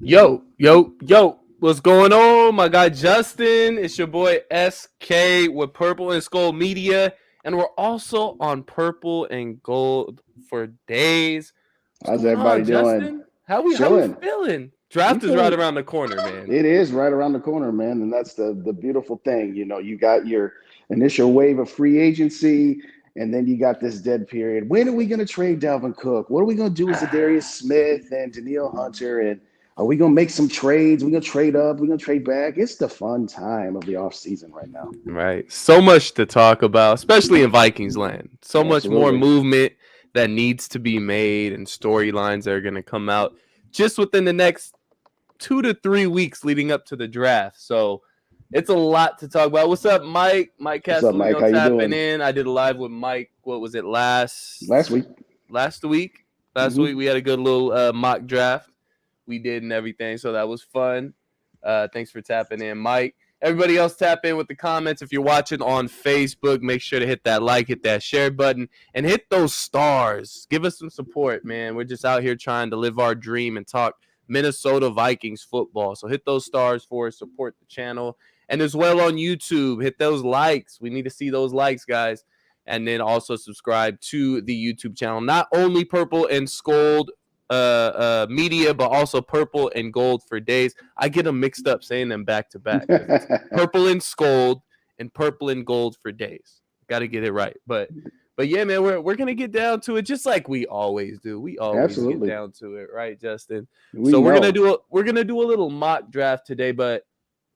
Yo, what's going on? My guy Justin, it's your boy SK with Purple and Skol Media, and we're also on Purple and Gold for days. What's How's going on, everybody doing? Justin? How we Chilling. feeling? We Draft is right feeling around the corner, man. it is right around the corner, man. And that's the beautiful thing. You got your initial wave of free agency, and then you got this dead period. When are we gonna trade Dalvin Cook? What are we gonna do with Zadarius Smith and Danielle Hunter? And are we gonna make some trades? We're gonna trade up, we're gonna trade back. It's the fun time of the off season right now. Right. So much to talk about, especially in Vikings land. So much more Absolutely. movement that needs to be made and storylines that are going to come out just within the next 2 to 3 weeks leading up to the draft. So it's a lot to talk about. What's up, Mike? Mike What's up, Mike? Castellino How you tapping doing? in. I did a live with Mike. What was it Last week. last week? Last Hmm. week we had a good little mock draft we did and everything. So that was fun. Thanks for tapping in, Mike. Everybody else, tap in with the comments. If you're watching on Facebook, make sure to hit that like, hit that share button, and hit those stars. Give us some support, man. We're just out here trying to live our dream and talk Minnesota Vikings football. So hit those stars for us, support the channel. And as well on YouTube, hit those likes. We need to see those likes, guys. And then also subscribe to the YouTube channel. Not only Purple and Scold media, but also Purple and Gold for days. I get them mixed up saying them back to back because it's Purple and Scold and Purple and Gold for days. Got to get it right. But yeah, man, we're gonna get down to it just like we always do. We always get Absolutely. down to it, right, Justin? We So we're gonna know. do a little mock draft today, but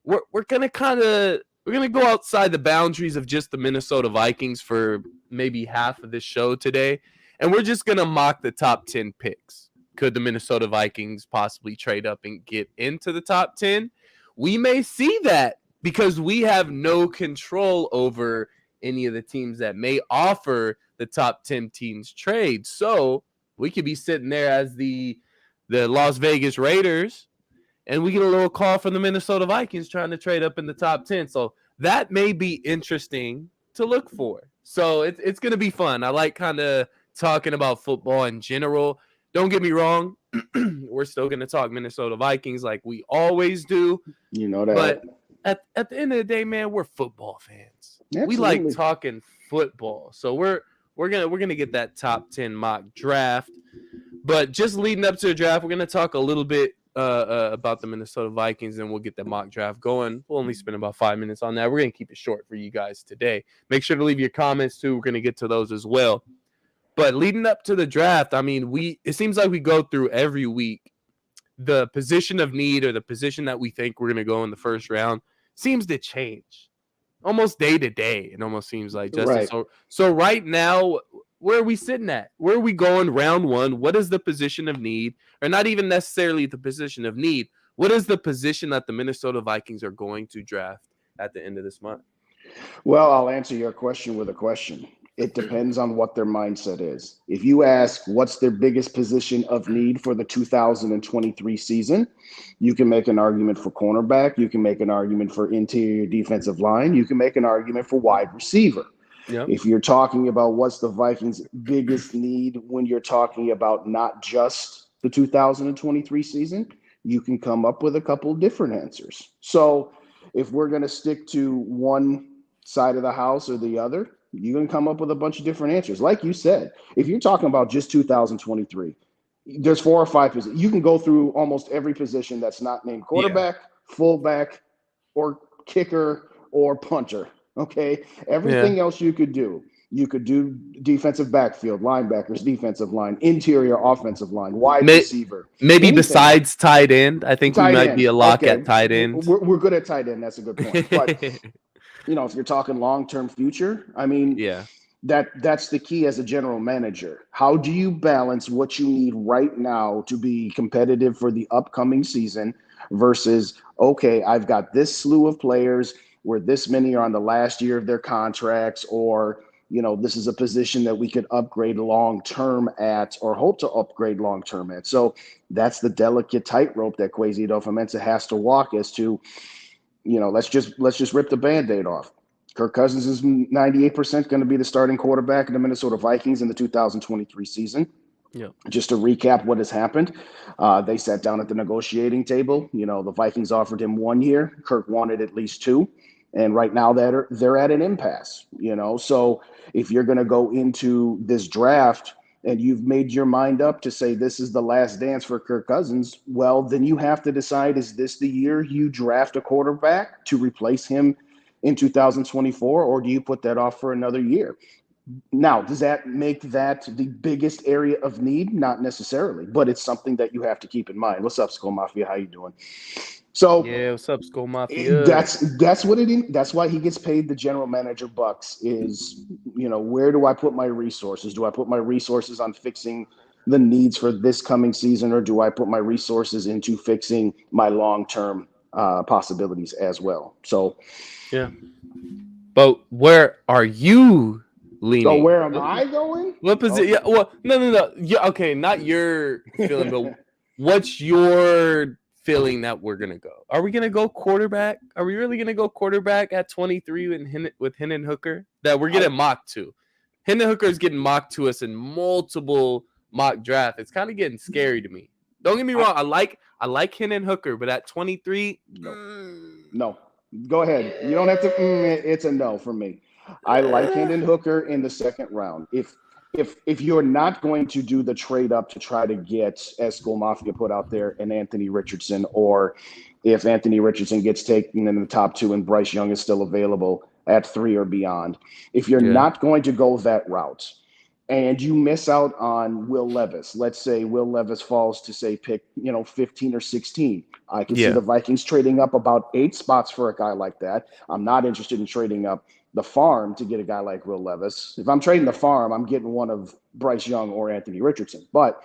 we're gonna go outside the boundaries of just the Minnesota Vikings for maybe half of this show today, and we're just gonna mock the top 10 picks. Could the Minnesota Vikings possibly trade up and get into the top 10? We may see that because we have no control over any of the teams that may offer the top 10 teams trade. So we could be sitting there as the Las Vegas Raiders, and we get a little call from the Minnesota Vikings trying to trade up in the top 10. So that may be interesting to look for. So it's going to be fun. I like kind of talking about football in general. Don't get me wrong. We're still going to talk Minnesota Vikings like we always do. You know that. But at the end of the day, man, we're football fans. We like Absolutely. talking football. So we're gonna get that top 10 mock draft. But just leading up to the draft, we're gonna talk a little bit about the Minnesota Vikings, and we'll get the mock draft going. We'll only spend about 5 minutes on that. We're gonna keep it short for you guys today. Make sure to leave your comments too. We're gonna get to those as well. But leading up to the draft, I mean, it seems like we go through every week the position of need or the position that we think we're going to go in the first round seems to change almost day to day. It almost seems like, Justin. Right. So right now, where are we sitting at? Where are we going round one? What is the position of need? Or not even necessarily the position of need. What is the position that the Minnesota Vikings are going to draft at the end of this month? Well, I'll answer your question with a question. It depends on what their mindset is. If you ask what's their biggest position of need for the 2023 season, you can make an argument for cornerback. You can make an argument for interior defensive line. You can make an argument for wide receiver. Yep. If you're talking about what's the Vikings' biggest need when you're talking about not just the 2023 season, you can come up with a couple different answers. So if we're going to stick to one side of the house or the other, you can come up with a bunch of different answers. Like you said, if you're talking about just 2023, there's 4 or 5 positions. You can go through almost every position that's not named Yeah. quarterback, fullback, or kicker or punter. Okay. Yeah. Everything else you could do. You could do defensive backfield, linebackers, defensive line, interior offensive line, wide receiver, Maybe anything. besides tight end. I think we Tight might be end. a lock Okay. at tight end. We're good at tight end. That's a good point. But if you're talking long-term future, I mean, Yeah. that's the key as a general manager. How do you balance what you need right now to be competitive for the upcoming season versus, okay, I've got this slew of players where this many are on the last year of their contracts, or, this is a position that we could upgrade long-term at or hope to upgrade long-term at. So that's the delicate tightrope that Kwesi Adofo-Mensah has to walk as to, let's just rip the Band-Aid off. Kirk Cousins is 98% going to be the starting quarterback of the Minnesota Vikings in the 2023 season. Yep. Just to recap what has happened, they sat down at the negotiating table. The Vikings offered him 1 year. Kirk wanted at least 2. And right now they're at an impasse. So if you're going to go into this draft and you've made your mind up to say this is the last dance for Kirk Cousins, well, then you have to decide, is this the year you draft a quarterback to replace him in 2024, or do you put that off for another year? Now, does that make that the biggest area of need? Not necessarily, but it's something that you have to keep in mind. What's up, Skol Mafia? How you doing? So Yeah, what's up, Skol Mafia? that's what it is. That's why he gets paid the general manager bucks. Is where do I put my resources? Do I put my resources on fixing the needs for this coming season, or do I put my resources into fixing my long-term possibilities as well? So, yeah. But where are you leaning? So where am I going? What position? Yeah, well, no. Yeah, okay, not your feeling, but what's your feeling that we're gonna go? Are we gonna go quarterback? Are we really gonna go quarterback at 23 with Hendon Hooker? That we're getting mocked to. Hendon Hooker is getting mocked to us in multiple mock drafts. It's kind of getting scary to me. Don't get me wrong. I like Hendon Hooker, but at 23, no. Go ahead. You don't have to. It's a no for me. I like Hendon Hooker in the second round. If you're not going to do the trade up to try to get, as Skol Mafia put out there, an Anthony Richardson, or if Anthony Richardson gets taken in the top 2 and Bryce Young is still available at 3 or beyond, if you're not going to go that route and you miss out on Will Levis, let's say Will Levis falls to, say, pick 15 or 16, I can see the Vikings trading up about 8 spots for a guy like that. I'm not interested in trading up the farm to get a guy like Will Levis. If I'm trading the farm, I'm getting one of Bryce Young or Anthony Richardson. But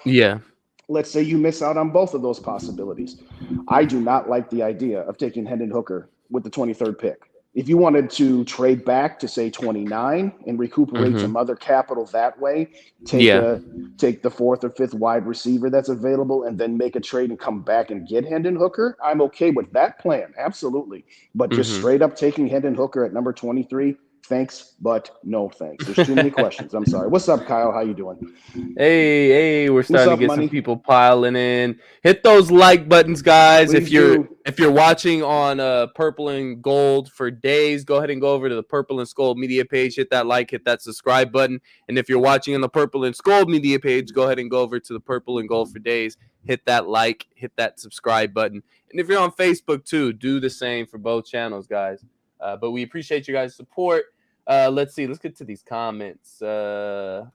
let's say you miss out on both of those possibilities. I do not like the idea of taking Hendon Hooker with the 23rd pick. If you wanted to trade back to, say, 29 and recuperate some other capital that way, take the 4th or 5th wide receiver that's available and then make a trade and come back and get Hendon Hooker, I'm okay with that plan. Absolutely. But just straight up taking Hendon Hooker at number 23, thanks, but no thanks. There's too many questions. I'm sorry. What's up, Kyle? How you doing? Hey, we're starting to get some people piling in. Hit those like buttons, guys. Please if you're watching on Purple and Gold for days, go ahead and go over to the Purple and Skol media page. Hit that like, hit that subscribe button. And if you're watching on the Purple and Skol media page, go ahead and go over to the Purple and Gold for days. Hit that like, hit that subscribe button. And if you're on Facebook too, do the same for both channels, guys. But we appreciate you guys' support. Let's see. Let's get to these comments.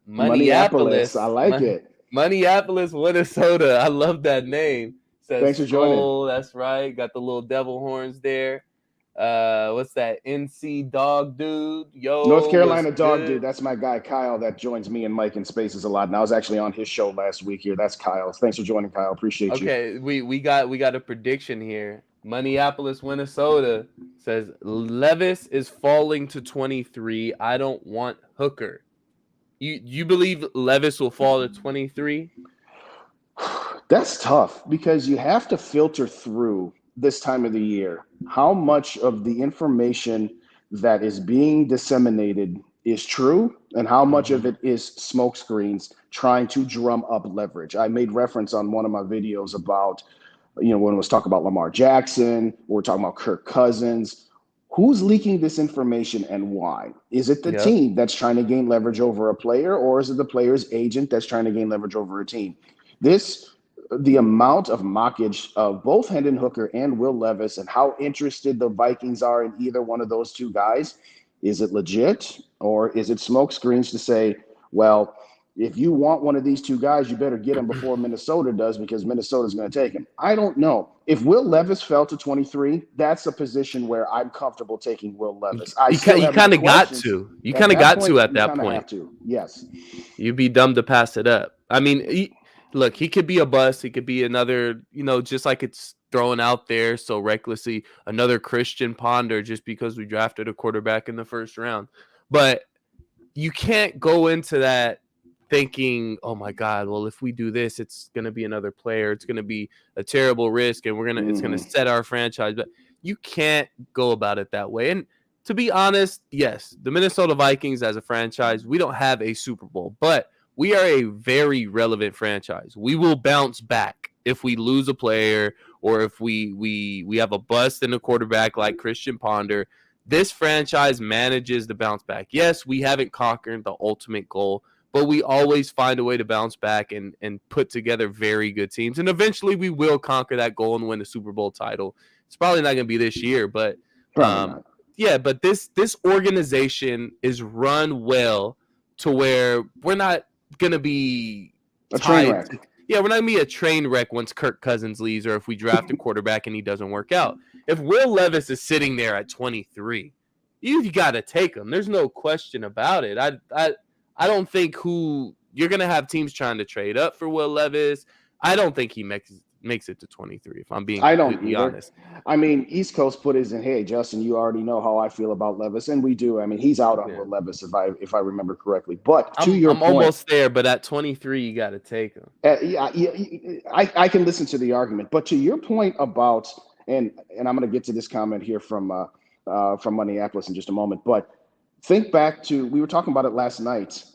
Minneapolis. I like it. Minneapolis, Minnesota. I love that name. Says thanks for joining. That's right. Got the little devil horns there. What's that? NC Dog Dude. Yo, North Carolina Dog Dude. That's my guy Kyle that joins me and Mike in Spaces a lot. And I was actually on his show last week here. That's Kyle. Thanks for joining, Kyle. Appreciate you. Okay, we got a prediction here. Minneapolis, Minnesota says Levis is falling to 23. I don't want Hooker. You believe Levis will fall to 23? That's tough because you have to filter through this time of the year how much of the information that is being disseminated is true and how much of it is smokescreens trying to drum up leverage. I made reference on one of my videos about, when it was talking about Lamar Jackson, we're talking about Kirk Cousins. Who's leaking this information and why? Is it the team that's trying to gain leverage over a player, or is it the player's agent that's trying to gain leverage over a team? The amount of mockage of both Hendon Hooker and Will Levis and how interested the Vikings are in either one of those two guys, is it legit or is it smoke screens to say, well, if you want one of these two guys, you better get him before Minnesota does because Minnesota's going to take him. I don't know. If Will Levis fell to 23, that's a position where I'm comfortable taking Will Levis. You kind of got to. You kind of got to at that point. Have to. Yes. You'd be dumb to pass it up. I mean, look, he could be a bust. He could be another, just like it's thrown out there so recklessly, another Christian Ponder just because we drafted a quarterback in the first round. But you can't go into that thinking, oh my God, well, if we do this, it's going to be another player. It's going to be a terrible risk and it's going to set our franchise. But you can't go about it that way. And to be honest, yes, the Minnesota Vikings as a franchise, we don't have a Super Bowl, but we are a very relevant franchise. We will bounce back if we lose a player or if we have a bust in a quarterback like Christian Ponder. This franchise manages to bounce back. Yes, we haven't conquered the ultimate goal, but we always find a way to bounce back and put together very good teams. And eventually we will conquer that goal and win the Super Bowl title. It's probably not going to be this year, but yeah, but this organization is run well to where we're not going to be a train wreck. Yeah, we're not going to be a train wreck once Kirk Cousins leaves or if we draft a quarterback and he doesn't work out. If Will Levis is sitting there at 23, you got to take him. There's no question about it. I don't think you're going to have teams trying to trade up for Will Levis. I don't think he makes it to 23, if I'm being completely honest. I mean, East Coast put his in, hey, Justin, you already know how I feel about Levis, and we do. I mean, he's out on Will Levis, if I remember correctly. But I'm almost there, but at 23, you got to take him. I can listen to the argument. But to your point about, and I'm going to get to this comment here from Minneapolis in just a moment, but think back to, we were talking about it last night,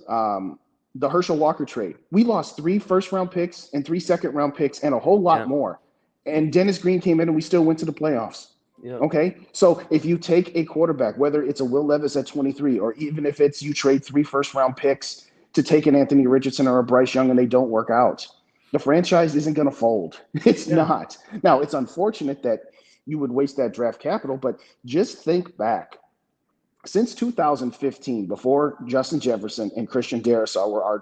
the Herschel Walker trade. We lost 3 first-round picks and 3 second-round picks and a whole lot more. And Dennis Green came in and we still went to the playoffs. Yeah. Okay? So if you take a quarterback, whether it's a Will Levis at 23 or even if it's you trade 3 first-round picks to take an Anthony Richardson or a Bryce Young and they don't work out, the franchise isn't going to fold. It's not. Now, it's unfortunate that you would waste that draft capital, but just think back. Since 2015, before Justin Jefferson and Christian Darrisaw were our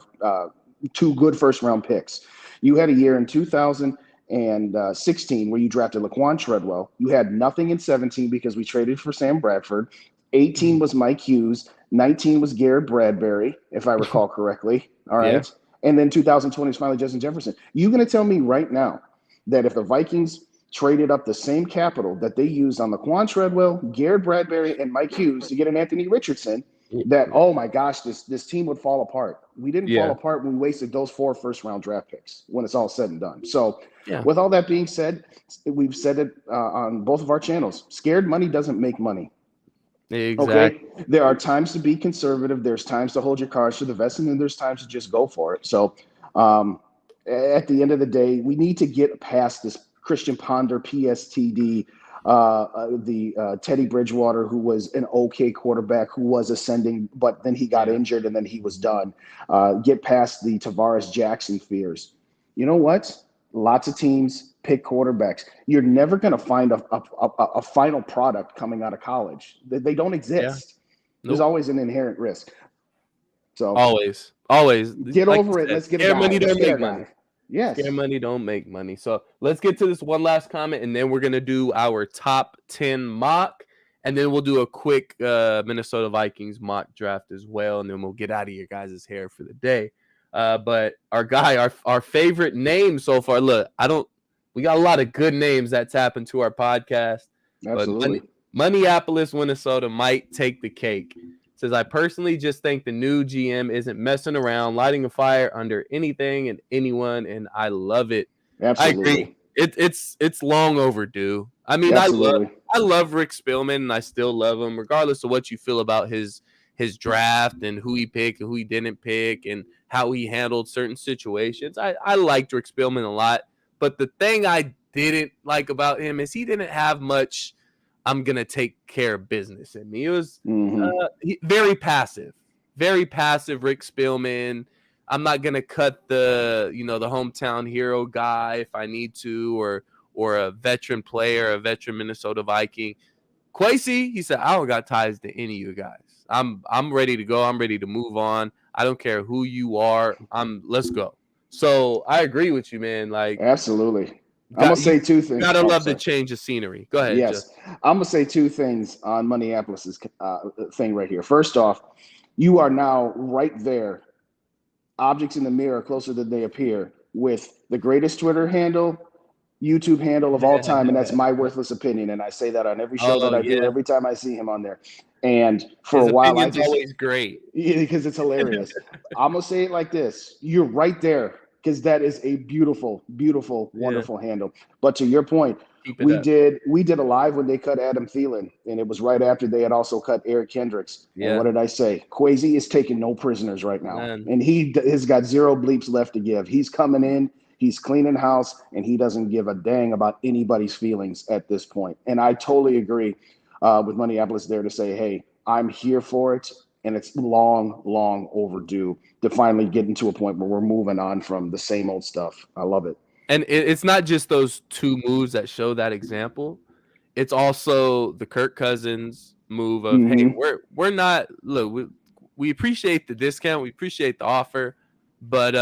2 good first-round picks, you had a year in 2016 where you drafted Laquan Treadwell. You had nothing in 17 because we traded for Sam Bradford. 18 was Mike Hughes. 19 was Garrett Bradbury, if I recall correctly. All right. Yeah. And then 2020 is finally Justin Jefferson. You're going to tell me right now that if the Vikings traded up the same capital that they used on Laquan Treadwell, Garrett Bradbury, and Mike Hughes to get an Anthony Richardson, that, oh my gosh, this team would fall apart. We didn't fall apart when we wasted those 4 first-round draft picks when it's all said and done. So with all that being said, we've said it on both of our channels. Scared money doesn't make money. Exactly. Okay? There are times to be conservative. There's times to hold your cards to the vest, and then there's times to just go for it. So at the end of the day, we need to get past this Christian Ponder, PSTD, Teddy Bridgewater, who was an okay quarterback who was ascending, but then he got injured and then he was done. Get past the Tavares Jackson fears. You know what? Lots of teams pick quarterbacks. You're never going to find a final product coming out of college. They don't exist. Yeah. Nope. There's always an inherent risk. So always get over it. Let's get it. Money don't make money. Yes. Scare money don't make money. So let's get to this one last comment, and then we're going to do our top 10 mock, and then we'll do a quick Minnesota Vikings mock draft as well, and then we'll get out of your guys' hair for the day. But our favorite name so far, look, we got a lot of good names that tap into our podcast. Absolutely. But Minneapolis, Minnesota might take the cake. Says, I personally just think the new GM isn't messing around, lighting a fire under anything and anyone, and I love it. Absolutely. I agree. It's long overdue. I mean, I love Rick Spielman, and I still love him, regardless of what you feel about his draft and who he picked and who he didn't pick and how he handled certain situations. I liked Rick Spielman a lot, but the thing I didn't like about him is he didn't have much I'm going to take care of business in me. It was very passive, Rick Spielman. I'm not going to cut the hometown hero guy if I need to, or a veteran player, a veteran Minnesota Viking. Kwesi, he said, I don't got ties to any of you guys. I'm ready to go. I'm ready to move on. I don't care who you are. Let's go. So I agree with you, man. Like, absolutely. I'm going to say 2 things. Gotta love the change of scenery. Go ahead. Yes. Justin. I'm going to say 2 things on Minneapolis's thing right here. First off, you are now right there, objects in the mirror closer than they appear, with the greatest Twitter handle, YouTube handle of all time, and that's My Worthless Opinion. And I say that on every show that I do, every time I see him on there. And for his a while, always great. Yeah, because it's hilarious. I'm going to say it like this. You're right there because that is a beautiful, beautiful, wonderful handle. But to your point, Keep it we up. did a live when they cut Adam Thielen, and it was right after they had also cut Eric Kendricks. And what did I say? Kwesi is taking no prisoners right now, and he has got zero bleeps left to give. He's coming in, he's cleaning house, and he doesn't give a dang about anybody's feelings at this point. And I totally agree with Minneapolis there to say, hey, I'm here for it. And it's long, long overdue to finally get into a point where we're moving on from the same old stuff. I love it. And it's not just those two moves that show that example. It's also the Kirk Cousins move of, hey, we're not, look, we appreciate the discount, we appreciate the offer, but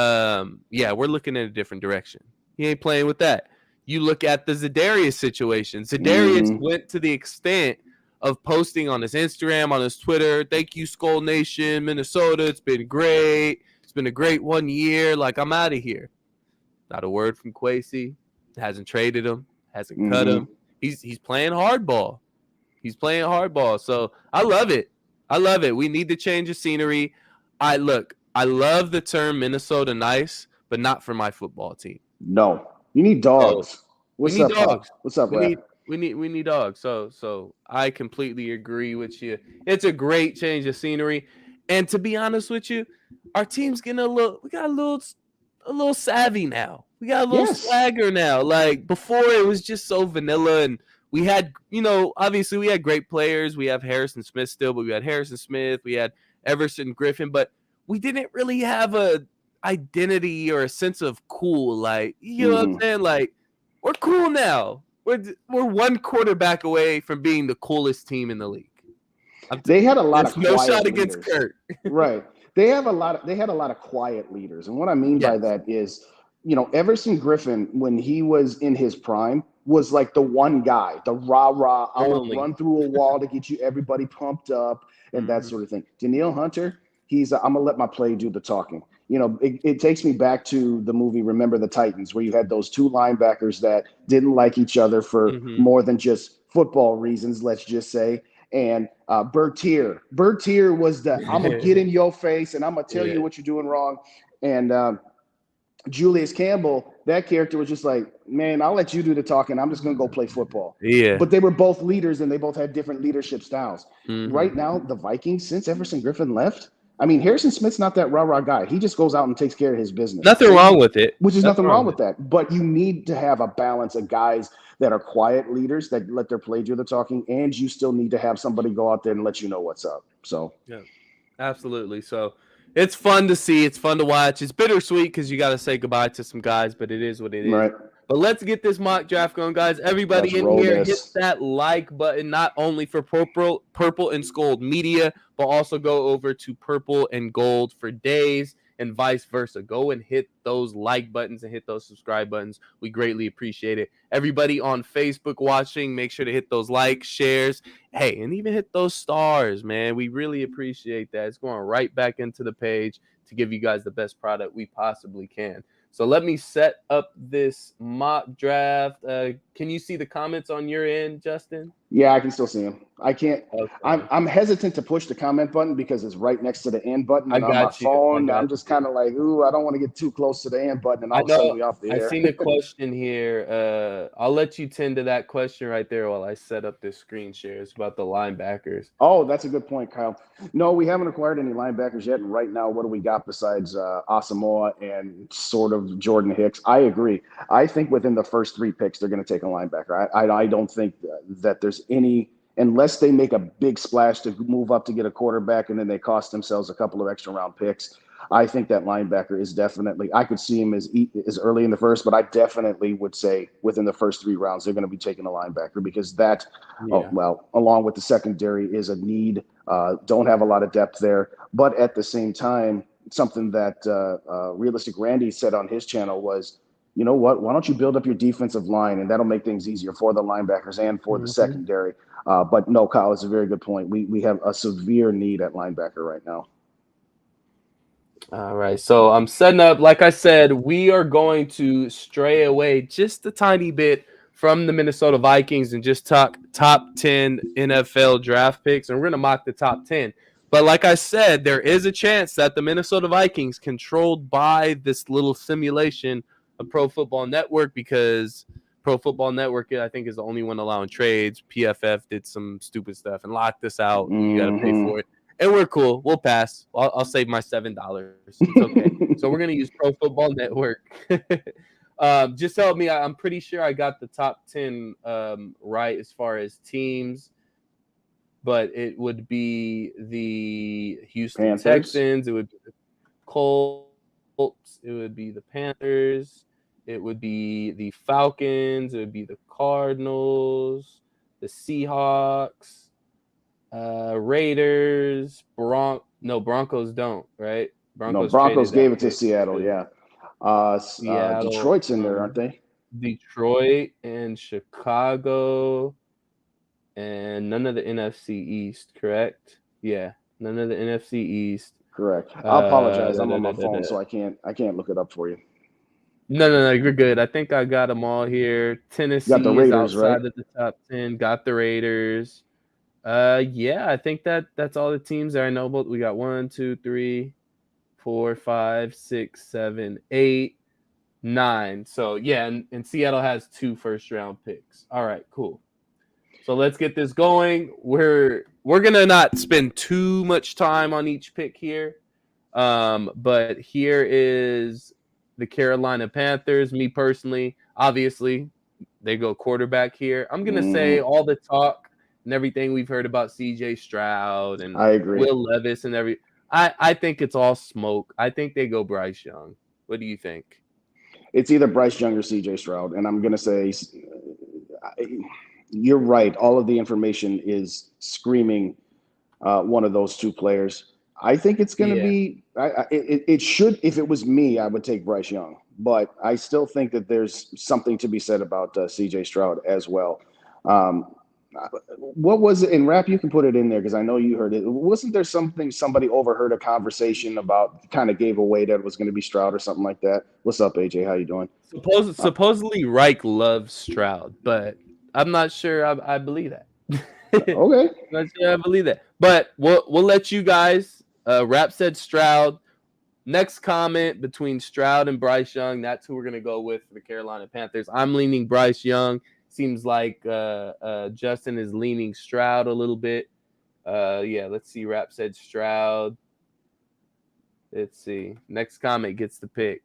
yeah, we're looking in a different direction. He ain't playing with that. You look at the Za'Darius situation. Za'Darius went to the extent of posting on his Instagram, on his Twitter, thank you, Skol Nation, Minnesota. It's been great. It's been a great 1 year. Like, I'm out of here. Not a word from Kwesi. Hasn't traded him. Hasn't cut him. He's playing hardball. He's playing hardball. So I love it. I love it. We need to change the scenery. I love the term Minnesota nice, but not for my football team. No. You need dogs. So, What's up, dogs? What's up, Rap? We need dogs. So I completely agree with you. It's a great change of scenery. And to be honest with you, our team's getting we got a little savvy now. We got a little swagger now. Like before it was just so vanilla, and we had, obviously we had great players. We have Harrison Smith still, but we had Harrison Smith, we had Everson Griffin, but we didn't really have a identity or a sense of cool. Like, you know what I'm saying? Like, we're cool now. We're one quarterback away from being the coolest team in the league. They had a lot of no shot leaders. Against Kurt. Right. They had a lot of quiet leaders. And what I mean by that is, Everson Griffin, when he was in his prime, was like the one guy, the rah-rah, I'm going to run through a wall to get you everybody pumped up and that sort of thing. Danielle Hunter, he's I'm going to let my play do the talking. It takes me back to the movie Remember the Titans, where you had those two linebackers that didn't like each other for more than just football reasons, let's just say. And Bertier was the I'm going to get in your face and I'm going to tell you what you're doing wrong. And Julius Campbell, that character was just like, man, I'll let you do the talking. I'm just going to go play football. Yeah. But they were both leaders and they both had different leadership styles. Right now, the Vikings, since Everson Griffin left, I mean, Harrison Smith's not that rah-rah guy. He just goes out and takes care of his business. Nothing wrong with it. Which is nothing wrong with that. But you need to have a balance of guys that are quiet leaders that let their play do the talking, and you still need to have somebody go out there and let you know what's up. So, yeah, absolutely. So it's fun to see. It's fun to watch. It's bittersweet because you got to say goodbye to some guys, but it is what it is. Right. But let's get this mock draft going, guys. Everybody in here, hit that like button, not only for Purple and Gold Media, but also go over to Purple and Gold for Days and vice versa. Go and hit those like buttons and hit those subscribe buttons. We greatly appreciate it. Everybody on Facebook watching, make sure to hit those likes, shares, hey, and even hit those stars, man. We really appreciate that. It's going right back into the page to give you guys the best product we possibly can. So let me set up this mock draft. Can you see the comments on your end, Justin? Yeah, I can still see them. I can't. Okay. I'm hesitant to push the comment button because it's right next to the end button. And on my phone, I'm just kind of like, ooh, I don't want to get too close to the end button. And all of a sudden we off the air. I seen a question here. I'll let you tend to that question right there while I set up this screen share. It's about the linebackers. Oh, that's a good point, Kyle. No, we haven't acquired any linebackers yet. And right now, what do we got besides Asamoah and sort of Jordan Hicks? I agree. I think within the first 3 picks, they're going to take a linebacker. I don't think that there's any, unless they make a big splash to move up to get a quarterback and then they cost themselves a couple of extra round picks. I think that linebacker is definitely, I could see him as early in the first, but I definitely would say within the first 3 rounds, they're going to be taking a linebacker because that, along with the secondary is a need. Don't have a lot of depth there, but at the same time, something that Realistic Randy said on his channel was, you know what, why don't you build up your defensive line and that'll make things easier for the linebackers and for the secondary. But no, Kyle, it's a very good point. We have a severe need at linebacker right now. All right, so I'm setting up, like I said, we are going to stray away just a tiny bit from the Minnesota Vikings and just talk top 10 NFL draft picks, and we're going to mock the top 10. But like I said, there is a chance that the Minnesota Vikings, controlled by this little simulation of Pro Football Network, because Pro Football Network, I think, is the only one allowing trades. PFF did some stupid stuff and locked us out. You got to pay for it. And we're cool. We'll pass. I'll save my $7. It's okay. So we're going to use Pro Football Network. Just help me. I'm pretty sure I got the top 10 right as far as teams. But it would be the Houston Panthers. Texans. It would be the Colts. It would be the Panthers. It would be the Falcons. It would be the Cardinals, the Seahawks, Raiders, Broncos don't, right? Broncos gave it to Seattle, yeah. Seattle, Detroit's in there, aren't they? Detroit and Chicago. And none of the NFC East, correct? Yeah, none of the NFC East. Correct. I apologize. I'm on my phone, so I can't look it up for you. No, you're good. I think I got them all here. Tennessee got the Raiders, is outside of the top 10. Got the Raiders. Yeah, I think that's all the teams that I know about. We got 1, 2, 3, 4, 5, 6, 7, 8, 9. So yeah, and Seattle has 2 first-round picks. All right, cool. So let's get this going. We're gonna not spend too much time on each pick here, but here is the Carolina Panthers. Me personally, obviously, they go quarterback here. I'm gonna say all the talk and everything we've heard about C.J. Stroud and I agree. Will Levis and I think it's all smoke. I think they go Bryce Young. What do you think? It's either Bryce Young or C.J. Stroud, and I'm gonna say. You're right. All of the information is screaming one of those 2 players. I think it's going to be. It should. If it was me, I would take Bryce Young. But I still think that there's something to be said about C.J. Stroud as well. What was it in rap? You can put it in there because I know you heard it. Wasn't there something somebody overheard a conversation about? Kind of gave away that it was going to be Stroud or something like that. What's up, AJ? How you doing? Supposedly Reich loves Stroud, but I'm not sure I believe that. Okay. I'm not sure I believe that. But we'll let you guys. Rap said Stroud. Next comment between Stroud and Bryce Young. That's who we're going to go with for the Carolina Panthers. I'm leaning Bryce Young. Seems like Justin is leaning Stroud a little bit. Yeah, let's see. Rap said Stroud. Let's see. Next comment gets the pick.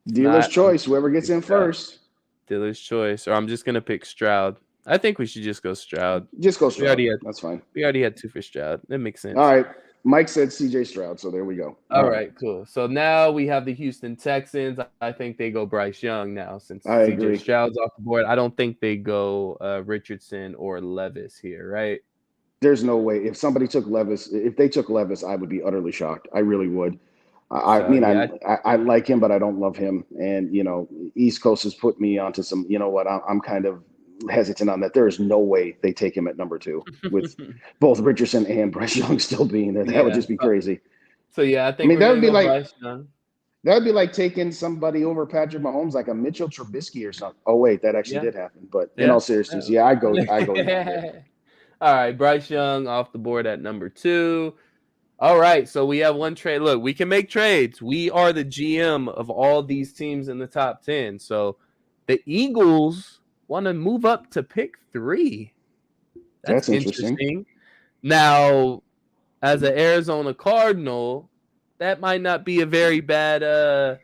Dealer's choice. Whoever gets in first. Dealer's choice. Or I'm just going to pick Stroud. I think we should just go Stroud. Just go Stroud. That's fine. We already had 2 for Stroud. That makes sense. All right. Mike said C.J. Stroud, so there we go. All right, cool. So now we have the Houston Texans. I think they go Bryce Young now since C.J. Stroud's off the board. I don't think they go Richardson or Levis here, right? There's no way. If somebody took Levis, if they took Levis, I would be utterly shocked. I really would. I like him, but I don't love him. And, East Coast has put me onto some, I'm kind of hesitant on that. There is no way they take him at number 2 with both Richardson and Bryce Young still being there. That would just be crazy. So yeah, I think that would be like taking somebody over Patrick Mahomes, like a Mitchell Trubisky or something. Oh wait, that actually did happen. But in all seriousness, I go. All right, Bryce Young off the board at number 2. All right, so we have one trade. Look, we can make trades. We are the GM of all these teams in the top 10. So the Eagles want to move up to pick 3. That's interesting. Now, as an Arizona Cardinal, that might not be a very bad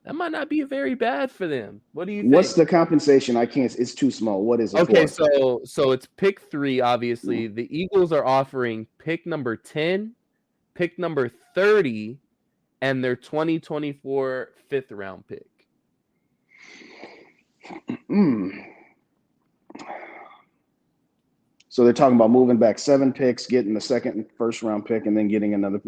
for them. What do you think? What's the compensation? I can't. It's too small. What is it? Okay, so it's pick 3. Obviously, the Eagles are offering pick number 10, pick number 30, and their 2024 5th round pick. So they're talking about moving back 7 picks, getting the 2nd and 1st round pick, and then getting another.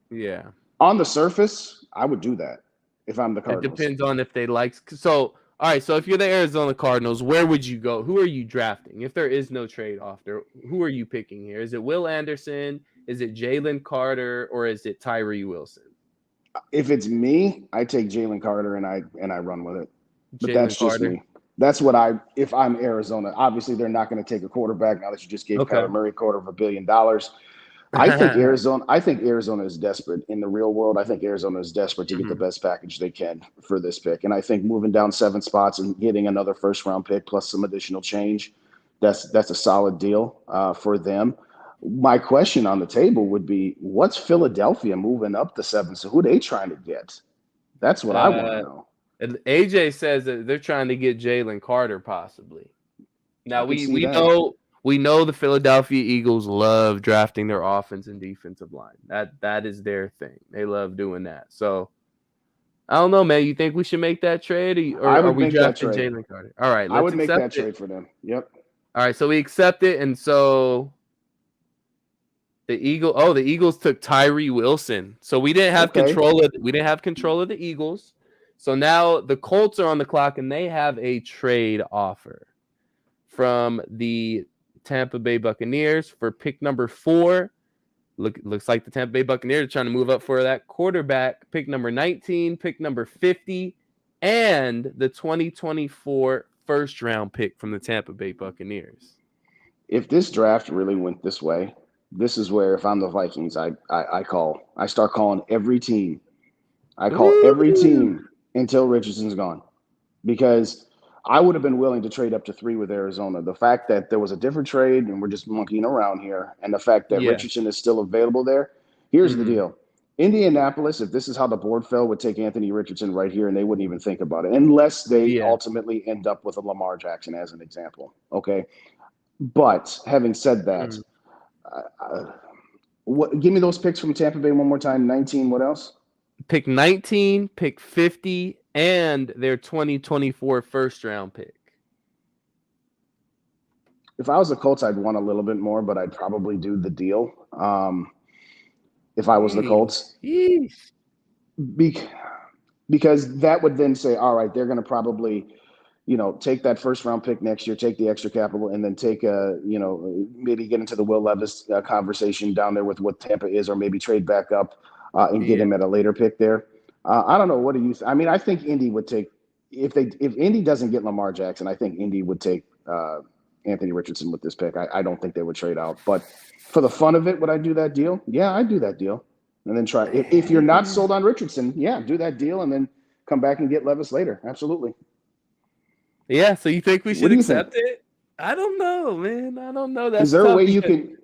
Yeah. On the surface, I would do that if I'm the Cardinals. It depends on if they like. So, all right. So if you're the Arizona Cardinals, where would you go? Who are you drafting? If there is no trade offer, who are you picking here? Is it Will Anderson? Is it Jalen Carter? Or is it Tyree Wilson? If it's me, I take Jalen Carter and I run with it. But that's just Carter. Me. That's what if I'm Arizona. Obviously, they're not going to take a quarterback now that you just gave Kyler Murray $250 million. I think Arizona is desperate in the real world. I think Arizona is desperate to get the best package they can for this pick. And I think moving down 7 spots and getting another first round pick plus some additional change, that's a solid deal for them. My question on the table would be, what's Philadelphia moving up to 7? So who are they trying to get? That's what I want to know. And AJ says that they're trying to get Jalen Carter possibly. Now we know the Philadelphia Eagles love drafting their offense and defensive line. That is their thing. They love doing that. So I don't know, man. You think we should make that trade, or are we drafting Jalen Carter? All right, I would make that trade for them. Yep. All right, so we accept it, and so the Eagles took Tyree Wilson. So we didn't have control of the Eagles. So now the Colts are on the clock, and they have a trade offer from the Tampa Bay Buccaneers for pick number 4. Looks like the Tampa Bay Buccaneers are trying to move up for that quarterback. Pick number 19, pick number 50, and the 2024 first round pick from the Tampa Bay Buccaneers. If this draft really went this way, this is where, if I'm the Vikings, I start calling every team. I call every team until Richardson's gone, because I would have been willing to trade up to 3 with Arizona. The fact that there was a different trade and we're just monkeying around here, and the fact that Richardson is still available there. Here's the deal. Indianapolis, if this is how the board fell, would take Anthony Richardson right here, and they wouldn't even think about it unless they ultimately end up with a Lamar Jackson as an example. Okay. But having said that, give me those picks from Tampa Bay one more time. 19, what else? Pick 19, pick 50, and their 2024 first round pick. If I was the Colts, I'd want a little bit more, but I'd probably do the deal. If I was the Colts, because that would then say, all right, they're going to probably, take that first round pick next year, take the extra capital, and then take maybe get into the Will Levis conversation down there with what Tampa is, or maybe trade back up and get him at a later pick there. I don't know. What do you? I mean, I think Indy would take if Indy doesn't get Lamar Jackson. I think Indy would take Anthony Richardson with this pick. I don't think they would trade out. But for the fun of it, would I do that deal? Yeah, I'd do that deal, and then try. If you're not sold on Richardson, yeah, do that deal, and then come back and get Levis later. Absolutely. Yeah. So you think we should accept it? I don't know, man. I don't know. Is there a way you can?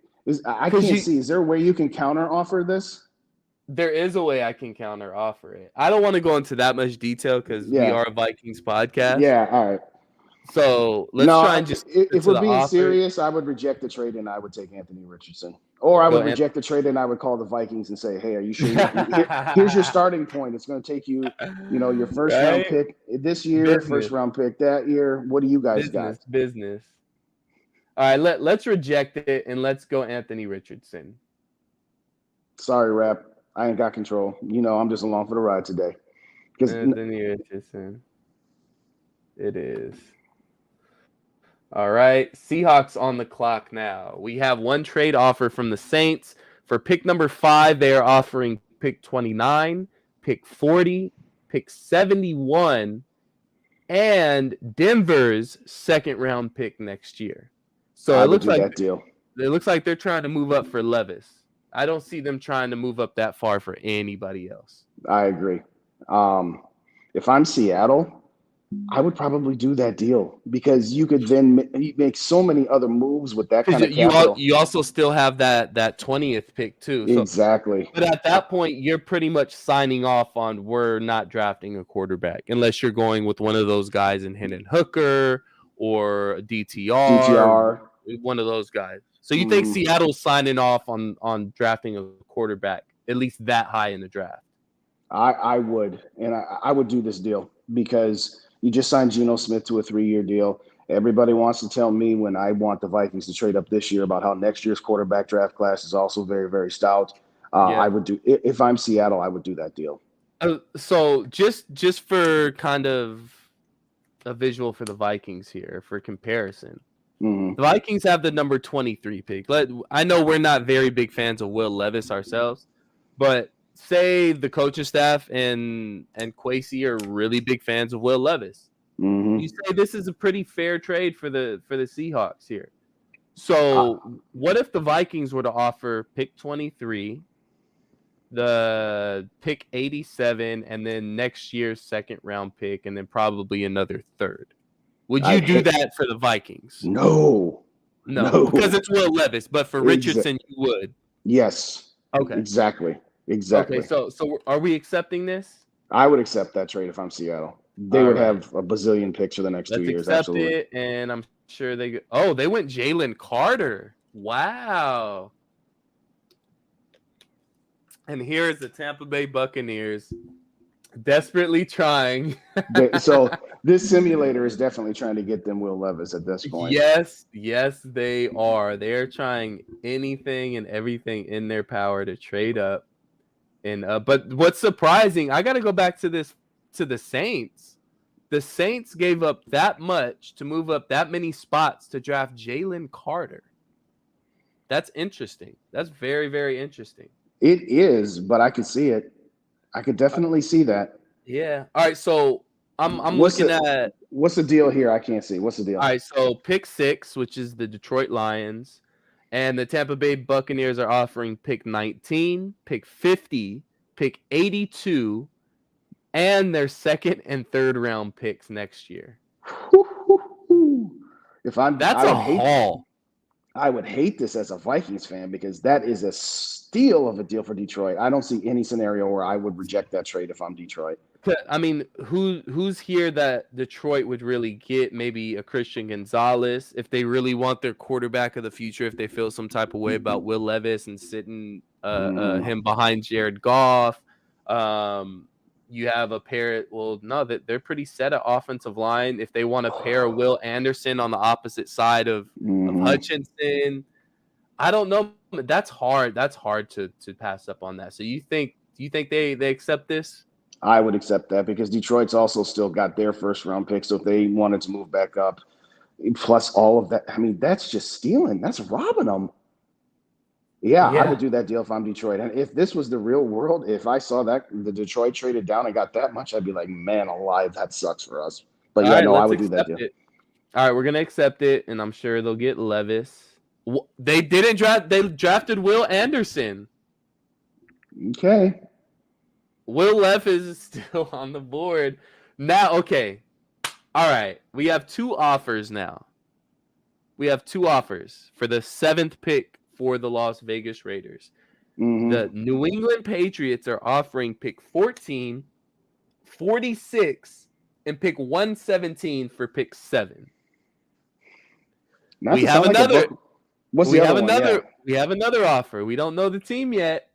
I can't see. Is there a way you can counter offer this? There is a way I can counter offer it. I don't want to go into that much detail because we are a Vikings podcast. Yeah, all right. So let's try and just. If we're being serious, I would reject the trade and I would take Anthony Richardson. Or I would reject the trade and I would call the Vikings and say, hey, are you sure? Here's your starting point. It's going to take you, your first round pick this year, first round pick that year. What do you guys got? Business. All right, let's reject it and let's go Anthony Richardson. Sorry, Rap. I ain't got control. I'm just along for the ride today. Anthony Richardson. It is. All right. Seahawks on the clock now. We have one trade offer from the Saints. For pick number 5, they are offering pick 29, pick 40, pick 71, and Denver's second round pick next year. So it looks like that deal. It looks like they're trying to move up for Levis. I don't see them trying to move up that far for anybody else. I agree. If I'm Seattle, I would probably do that deal because you could then make so many other moves with that kind of capital. You also still have that 20th pick too. So, exactly. But at that point, you're pretty much signing off on we're not drafting a quarterback unless you're going with one of those guys in Hendon Hooker or DTR. One of those guys. So you think Seattle's signing off on drafting a quarterback at least that high in the draft? I would, and I would do this deal because you just signed Geno Smith to a 3-year deal. Everybody wants to tell me when I want the Vikings to trade up this year about how next year's quarterback draft class is also very, very stout. I would do, if I'm Seattle, I would do that deal. So just for kind of a visual for the Vikings here for comparison. The Vikings have the number 23 pick. I know we're not very big fans of Will Levis ourselves, but say the coaching staff and Kwesi are really big fans of Will Levis. You say this is a pretty fair trade for the Seahawks here. So what if the Vikings were to offer pick 23, the pick 87, and then next year's second round pick, and then probably another third? Would you do that for the Vikings? No, because it's Will Levis, but for Richardson, you would. Yes. Okay. Exactly. Okay. So are we accepting this? I would accept that trade if I'm Seattle. They would have a bazillion picks for the next 2 years. Let's accept Absolutely. it, and I'm sure they. Oh, they went Jalen Carter. Wow. And here's the Tampa Bay Buccaneers desperately trying. So this simulator is definitely trying to get them Will Levis at this point. Yes, they are. They're trying anything and everything in their power to trade up. And but what's surprising, I got to go back to the Saints. The Saints gave up that much to move up that many spots to draft Jalen Carter. That's interesting. That's very, very interesting. It is, but I could see it. I could definitely see that. Yeah. All right. So I'm looking at what's the deal here. I can't see. What's the deal? All right. So pick 6, which is the Detroit Lions, and the Tampa Bay Buccaneers are offering pick 19, pick 50, pick 82, and their second and third round picks next year. That's a haul. I would hate this as a Vikings fan because that is a steal of a deal for Detroit. I don't see any scenario where I would reject that trade if I'm Detroit. I mean, who's here that Detroit would really get? Maybe a Christian Gonzalez if they really want their quarterback of the future. If they feel some type of way about Will Levis and sitting him behind Jared Goff. You have a pair. Well, no, they're pretty set at offensive line. If they want to pair Will Anderson on the opposite side of Hutchinson, I don't know. That's hard. That's hard to pass up on that. So do you think they accept this? I would accept that because Detroit's also still got their first round pick. So if they wanted to move back up, plus all of that, I mean, that's just stealing. That's robbing them. Yeah, I would do that deal if I'm Detroit. And if this was the real world, if I saw that the Detroit traded down and got that much, I'd be like, man alive, that sucks for us. But yeah, I would do that deal. All right, we're gonna accept it, and I'm sure they'll get Levis. They didn't draft. They drafted Will Anderson. Okay. Will Levis is still on the board now. Okay. All right, we have 2 offers now. We have 2 offers for the 7th pick for the Las Vegas Raiders. The New England Patriots are offering pick 14, 46, and pick 117 for pick 7. We have another. We have another offer. We don't know the team yet.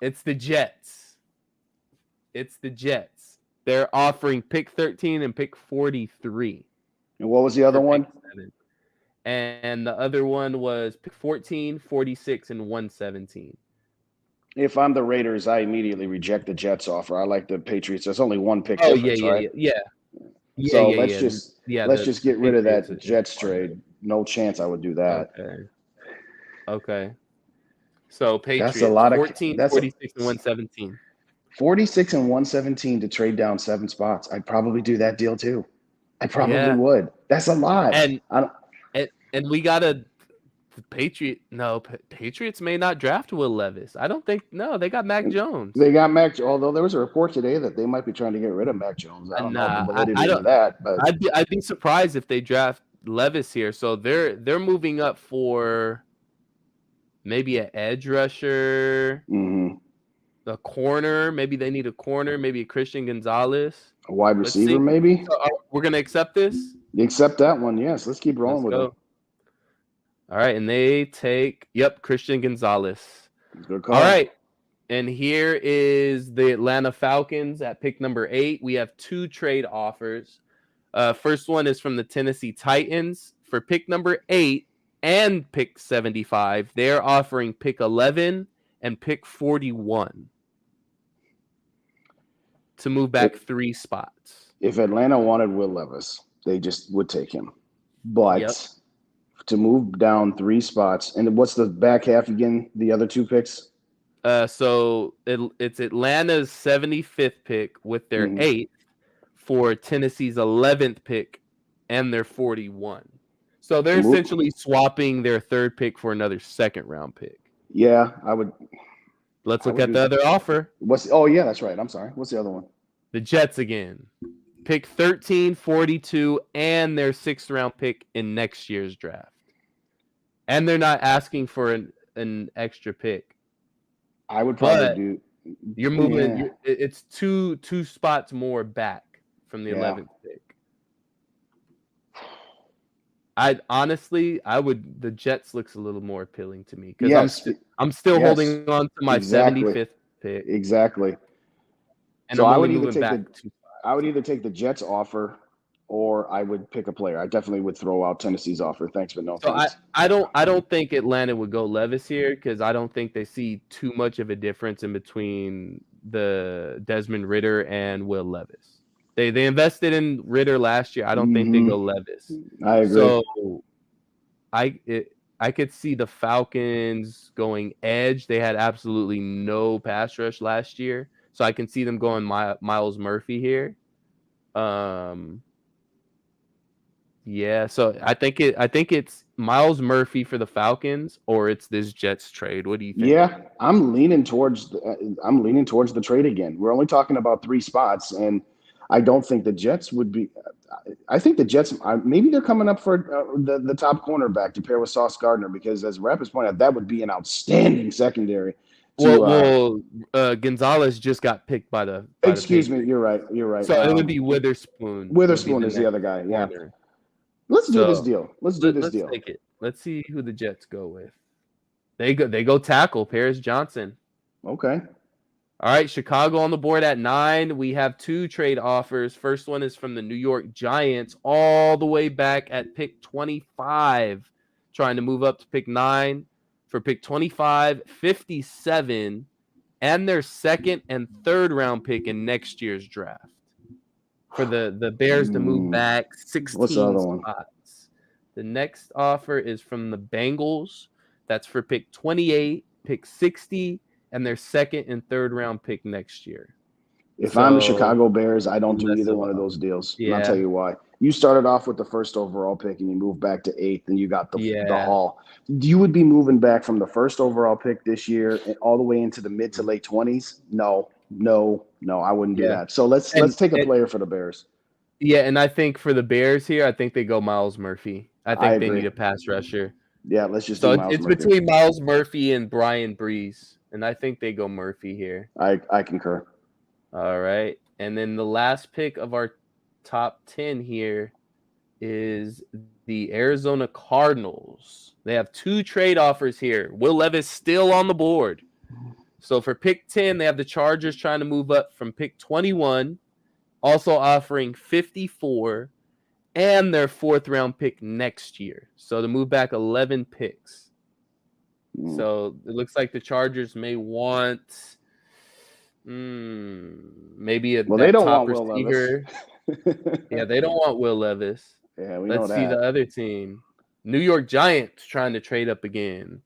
It's the Jets. They're offering pick 13 and pick 43. And what was the other one? 7. And the other one was pick 14, 46, and 117. If I'm the Raiders, I immediately reject the Jets offer. I like the Patriots. There's only one pick difference, right? So let's just get rid of that Jets trade. No chance I would do that. Okay. So Patriots, that's a lot of 14, 46, and 117. 46 and 117 to trade down 7 spots. I'd probably do that deal too. I probably would. That's a lot. And we got a Patriots may not draft Will Levis. I don't think. No, they got Mac Jones. They got Mac. Although there was a report today that they might be trying to get rid of Mac Jones. I don't know the validity of that. But I'd be surprised if they draft Levis here. So they're moving up for maybe an edge rusher, a corner. Maybe they need a corner. Maybe a Christian Gonzalez, a wide receiver. Maybe we're gonna accept this. Accept that one. Yes, let's keep rolling with it. All right, and they take Christian Gonzalez. Good call. All right, and here is the Atlanta Falcons at pick number 8. We have 2 trade offers. First one is from the Tennessee Titans for pick number 8 and pick 75. They're offering pick 11 and pick 41 to move back 3 spots. If Atlanta wanted Will Levis, they just would take him. But to move down 3 spots, and what's the back half again? The other 2 picks? So it's Atlanta's 75th pick with their 8th for Tennessee's 11th pick and their 41. So they're Move. essentially swapping their third pick for another second round pick. Yeah, I would. Let's I look would at do the that. other offer. Oh yeah, that's right. I'm sorry. What's the other one? The Jets again. Pick 13, 42, and their 6th round pick in next year's draft. And they're not asking for an extra pick. I would probably But do. you're moving. Yeah. It's two spots more back from the 11th pick. I would. The Jets looks a little more appealing to me because I'm still holding on to my 75th pick. Exactly. And So I'm I only would either moving take back the 2 spots. I would either take the Jets offer, or I would pick a player. I definitely would throw out Tennessee's offer. Thanks, but no So thanks. I don't think Atlanta would go Levis here because I don't think they see too much of a difference in between the Desmond Ridder and Will Levis. They invested in Ridder last year. I don't think they go Levis. I agree. So I could see the Falcons going edge. They had absolutely no pass rush last year, so I can see them going Miles Murphy here. Yeah, so I think it's Miles Murphy for the Falcons, or it's this Jets trade. What do you think? Yeah, I'm leaning towards the trade again. We're only talking about 3 spots, and I don't think the Jets would be. I think the Jets maybe they're coming up for the top cornerback to pair with Sauce Gardner, because as Rappers pointed out, that would be an outstanding secondary. Gonzalez just got picked by the Excuse me, Patriots. you're right. So it would be Witherspoon. Witherspoon is the other guy. Yeah. Corner. Let's do this deal. Let's take it. Let's see who the Jets go with. They go tackle Paris Johnson. Okay. All right, Chicago on the board at 9. We have 2 trade offers. First one is from the New York Giants, all the way back at pick 25, trying to move up to pick 9 for pick 25, 57, and their 2nd and 3rd round pick in next year's draft. For the Bears to move back 16 What's the other one? spots. The next offer is from the Bengals. That's for pick 28, pick 60, and their 2nd and 3rd round pick next year. If I'm the Chicago Bears, I don't do either one of those deals. Yeah. And I'll tell you why. You started off with the 1st overall pick and you moved back to 8th, and you got the haul. You would be moving back from the 1st overall pick this year and all the way into the mid to late 20s. No, I wouldn't do that. So let's take a player for the Bears. Yeah, and I think for the Bears here, I think they go Miles Murphy. I think they need a pass rusher. Yeah, let's just do Miles Murphy. It's between Miles Murphy and Brian Breeze, and I think they go Murphy here. I concur. All right. And then the last pick of our top 10 here is the Arizona Cardinals. They have 2 trade offers here. Will Levis still on the board. So for pick 10, they have the Chargers trying to move up from pick 21, also offering 54 and their 4th round pick next year. So to move back 11 picks. So it looks like the Chargers may want maybe they don't top want receiver. Will Levis. Yeah, they don't want Will Levis. Yeah, we know that. Let's see the other team. New York Giants trying to trade up again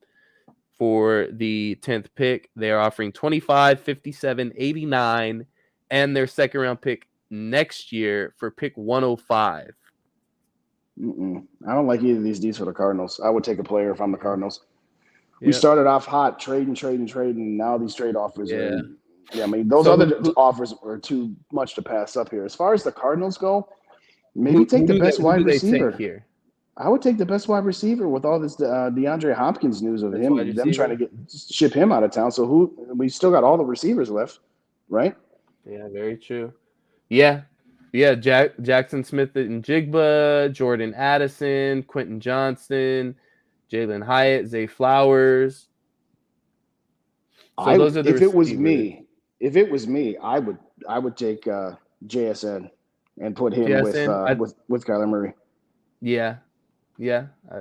for the 10th pick. They are offering 25, 57, 89, and their 2nd round pick next year for pick 105. I don't like either of these deals for the Cardinals. I would take a player if I'm the Cardinals. Yep. We started off hot, trading. Now these trade offers are. Yeah, I mean, those other offers are too much to pass up here. As far as the Cardinals go, maybe take the best wide receiver here. I would take the best wide receiver with all this DeAndre Hopkins news of them trying to ship him out of town. So we still got all the receivers left, right? Yeah, very true. Yeah, Jackson Smith and Jigba, Jordan Addison, Quentin Johnston, Jalen Hyatt, Zay Flowers. So those are the if it was me, I would take JSN and put him with Kyler Murray. Yeah,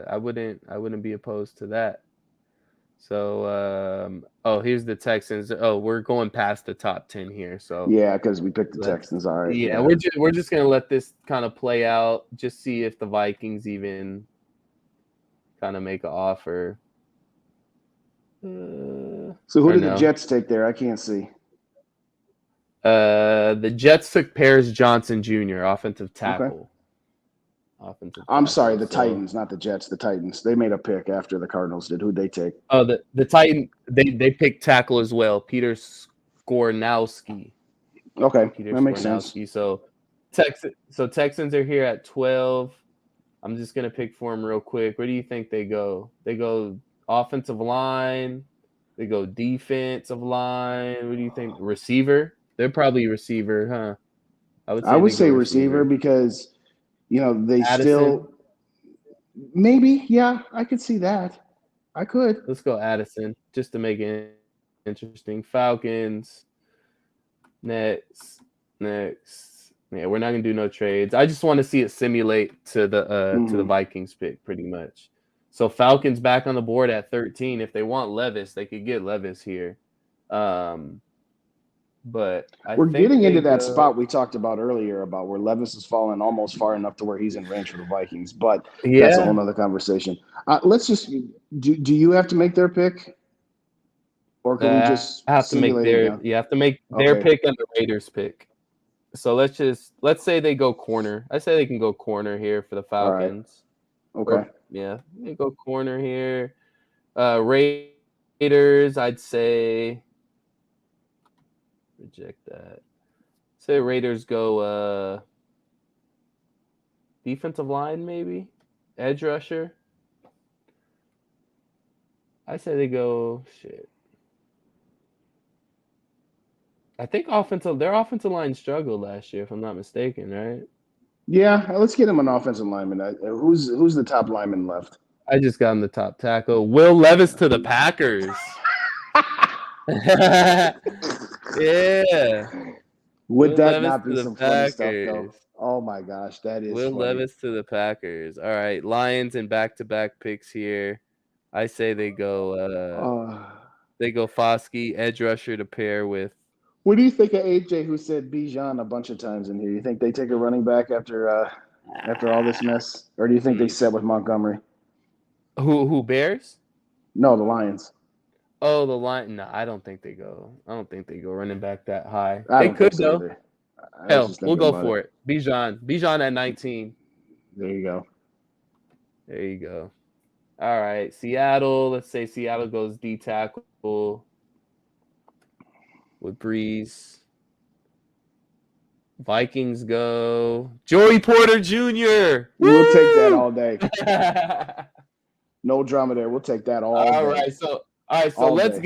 I wouldn't be opposed to that. So, here's the Texans. Oh, we're going past the top 10 here. So yeah, because we picked the Texans. All right. Yeah, we're just gonna let this kind of play out. Just see if the Vikings even kind of make an offer. So who did the Jets take there? I can't see. The Jets took Paris Johnson Jr., offensive tackle. offensive I'm sorry, tackle. the So, Titans, not the Jets. The Titans. They made a pick after the Cardinals did. Who'd they take? oh, the Titan, they picked tackle as well. Peter Skornowski. Okay, that makes sense. So Texans are here at 12. I'm just gonna pick for them real quick. Where do you think they go? They go offensive line. They go defensive line. What do you think? Receiver? They're probably receiver, huh? I They would go say receiver receiver. because, they Addison. still maybe. Yeah, I could see that. I could. Let's go Addison just to make it interesting. Falcons. Next. Yeah, we're not gonna do no trades. I just want to see it simulate to the Vikings pick pretty much. So Falcons back on the board at 13. If they want Levis, they could get Levis here. But We're getting into that go. spot we talked about earlier about where Levis has fallen almost far enough to where he's in range for the Vikings, but that's a whole Yeah, nother conversation. Let's just do you have to make their pick, or can we I just have to make simulate it their. down? You have to make their Okay. pick and the Raiders pick. So let's say they go corner. I say they can go corner here for the All right. Falcons. Okay. Yeah, they go corner here. Raiders, I'd say reject that. Say Raiders go defensive line, maybe edge rusher. I say they go shit. I think their offensive line struggled last year, if I'm not mistaken, right? Yeah, let's get him an offensive lineman. Who's the top lineman left? I just got him the top tackle. Will Levis to the Packers. Yeah. Would Will that Levis not to be the some funny stuff, though? Packers. Oh my gosh, that is Will funny. Levis to the Packers. All right, Lions and back-to-back picks here. I say they go Foskey, edge rusher to pair with. What do you think of AJ, who said Bijan a bunch of times in here? You think they take a running back after all this mess, or do you think they set with Montgomery? Who Bears? No, the Lions. Oh, the line. No, I don't think they go. I don't think they go running back that high. I They don't think could so though. either. I was Hell, just we'll thinking go about it. for it. Bijan at 19. There you go. There you go. All right, Seattle. Let's say Seattle goes D tackle with Breeze. Vikings go Joey Porter Jr. We'll take that Woo! all day. No drama there. We'll take that all All day. right, so let's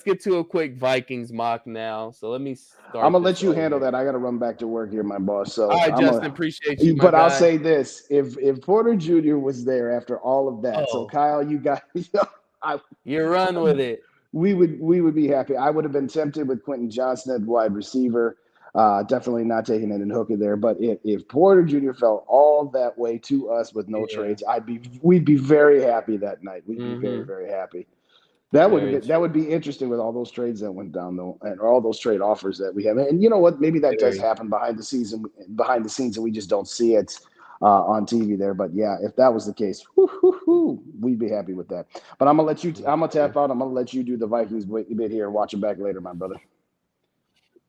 get to a quick Vikings mock now. So let me start. I'm gonna let you handle that. I got to run back to work here, my boss. So All right, I'm Justin, gonna. appreciate you, my But I'll guy. say this: if Porter Jr. was there after all of that, so Oh, Kyle, you got you run with it. we would be happy. I would have been tempted with Quentin Johnson at wide receiver. Definitely not taking Hendon Hooker there. But if Porter Jr. fell all that way to us with no trades, we'd be very happy that night. We'd be very, very happy. That would be interesting with all those trades that went down though, and all those trade offers that we have. And you know what? Maybe that does happen behind the scenes, and we just don't see it on TV there. But yeah, if that was the case, we'd be happy with that. But I'm gonna tap out. I'm gonna let you do the Vikings bit here and watch it back later, my brother.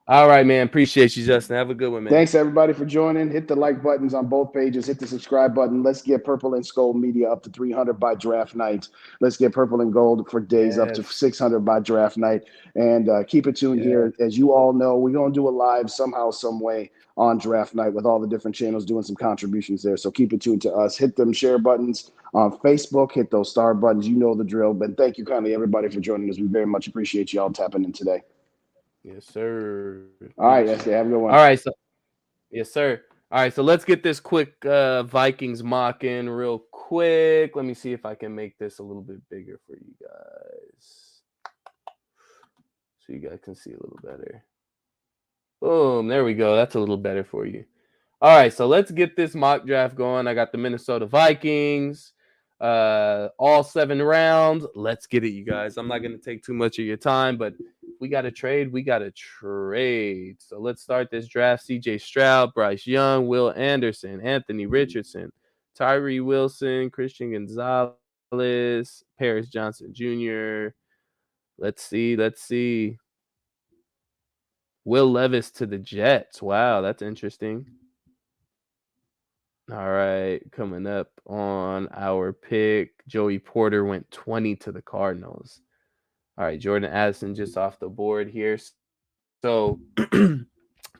All right, man. Appreciate you, Justin. Have a good one, man. Thanks, everybody, for joining. Hit the like buttons on both pages. Hit the subscribe button. Let's get Purple and Skol Media up to 300 by draft night. Let's get Purple and Gold for days up to 600 by draft night. And keep it tuned here. As you all know, we're going to do a live somehow, some way on draft night with all the different channels doing some contributions there. So keep it tuned to us. Hit them share buttons on Facebook. Hit those star buttons. You know the drill. But thank you kindly, everybody, for joining us. We very much appreciate you all tapping in today. Yes, sir. All right, yes, have a good one. All right, so yes, sir. All right, so let's get this quick Vikings mock in real quick. Let me see if I can make this a little bit bigger for you guys, so you guys can see a little better. Boom, there we go. That's a little better for you. All right, so let's get this mock draft going. I got the Minnesota Vikings, all 7 rounds. Let's get it, you guys. I'm not going to take too much of your time, but we got to trade. We got to trade. So let's start this draft. CJ Stroud, Bryce Young, Will Anderson, Anthony Richardson, Tyree Wilson, Christian Gonzalez, Paris Johnson Jr. Let's see. Will Levis to the Jets. Wow, that's interesting. All right, coming up on our pick, Joey Porter went 20 to the Cardinals. All right, Jordan Addison just off the board here. So if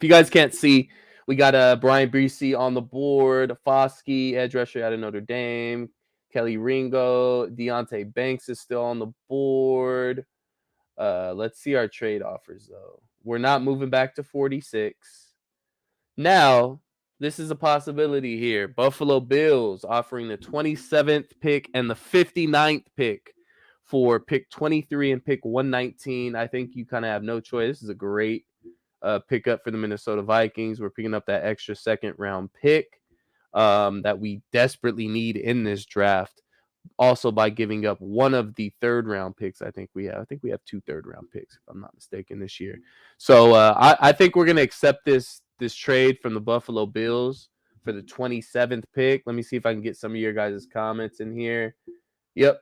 you guys can't see, we got Brian Breesy on the board, Foskey, edge rusher out of Notre Dame, Kelly Ringo, Deontay Banks is still on the board. Let's see our trade offers, though. We're not moving back to 46. Now, this is a possibility here. Buffalo Bills offering the 27th pick and the 59th pick for pick 23 and pick 119. I think you kind of have no choice. This is a great pickup for the Minnesota Vikings. We're picking up that extra second round pick that we desperately need in this draft. Also, by giving up one of the third round picks, I think we have 2 third round picks, if I'm not mistaken, this year. So I think we're gonna accept this trade from the Buffalo Bills for the 27th pick. Let me see if I can get some of your guys' comments in here. Yep,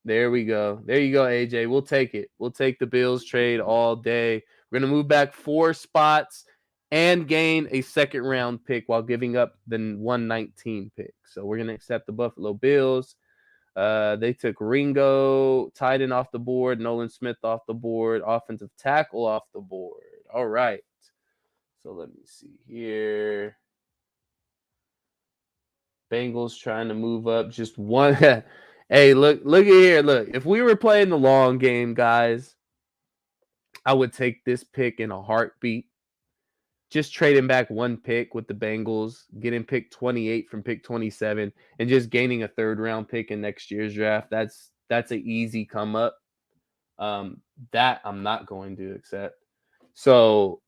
there we go. There you go, AJ. We'll take it. We'll take the Bills trade all day. We're gonna move back 4 spots and gain a second round pick while giving up the 119 pick. So we're gonna accept the Buffalo Bills. They took Ringo, tight end off the board, Nolan Smith off the board, offensive tackle off the board. All right. So let me see here. Bengals trying to move up just one. Hey, look at here. Look, if we were playing the long game, guys, I would take this pick in a heartbeat. Just trading back one pick with the Bengals, getting pick 28 from pick 27, and just gaining a third round pick in next year's draft. That's an easy come up. That I'm not going to accept. So,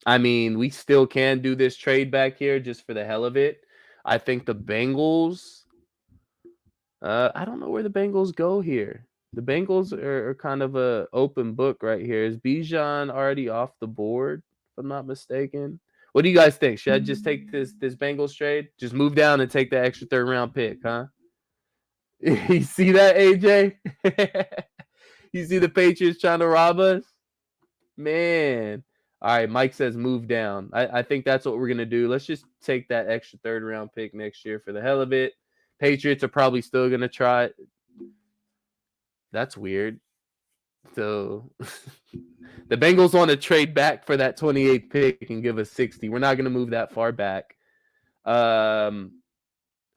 I mean, we still can do this trade back here just for the hell of it. I think the Bengals. I don't know where the Bengals go here. The Bengals are kind of a open book right here. Is Bijan already off the board, if I'm not mistaken? What do you guys think? Should I just take this Bengals trade? Just move down and take that extra third round pick, huh? You see that, AJ? You see the Patriots trying to rob us? Man. All right, Mike says move down. I think that's what we're going to do. Let's just take that extra third round pick next year for the hell of it. Patriots are probably still going to try. That's weird. So the Bengals want to trade back for that 28th pick and give us 60. We're not going to move that far back.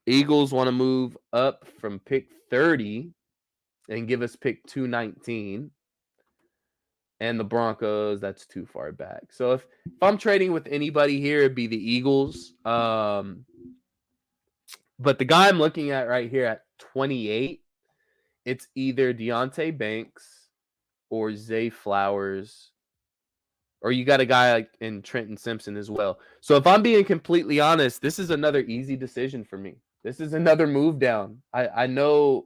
Eagles want to move up from pick 30 and give us pick 219. And the Broncos, that's too far back. So if I'm trading with anybody here, it'd be the Eagles. But the guy I'm looking at right here at 28, it's either Deontay Banks or Zay Flowers, or you got a guy like in Trenton Simpson as well. So if I'm being completely honest, this is another easy decision for me. This is another move down. I know.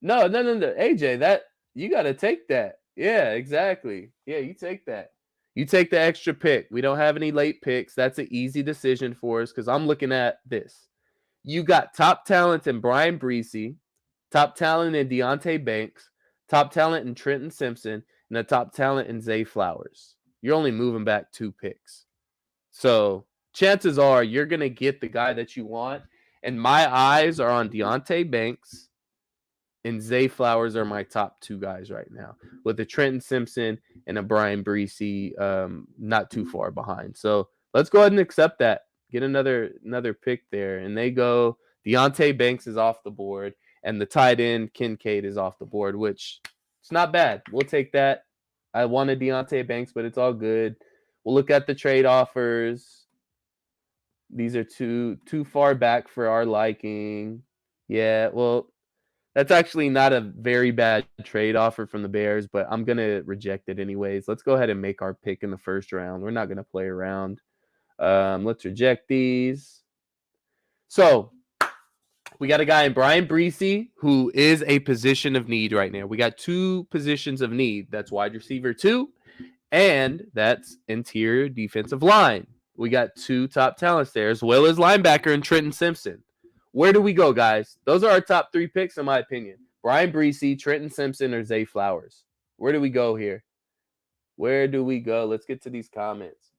No, AJ, that you got to take that. Yeah, exactly. Yeah, you take that. You take the extra pick. We don't have any late picks. That's an easy decision for us because I'm looking at this. You got top talent in Brian Breesy, top talent in Deontay Banks, top talent in Trenton Simpson, and a top talent in Zay Flowers. You're only moving back 2 picks. So chances are you're going to get the guy that you want. And my eyes are on Deontay Banks and Zay Flowers are my top 2 guys right now, with a Trenton Simpson and a Brian Breesy not too far behind. So let's go ahead and accept that. Get another pick there. And they go, Deontay Banks is off the board, and the tight end, Kincaid, is off the board, which it's not bad. We'll take that. I wanted Deontay Banks, but it's all good. We'll look at the trade offers. These are too far back for our liking. Yeah, well, that's actually not a very bad trade offer from the Bears, but I'm going to reject it anyways. Let's go ahead and make our pick in the first round. We're not going to play around. Let's reject these. So we got a guy in Brian Breesy who is a position of need right now. We got 2 positions of need. That's wide receiver 2, and that's interior defensive line. We got 2 top talents there, as well as linebacker and Trenton Simpson. Where do we go, guys? Those are our top 3 picks, in my opinion. Brian Breesy, Trenton Simpson, or Zay Flowers. Where do we go here? Where do we go? Let's get to these comments.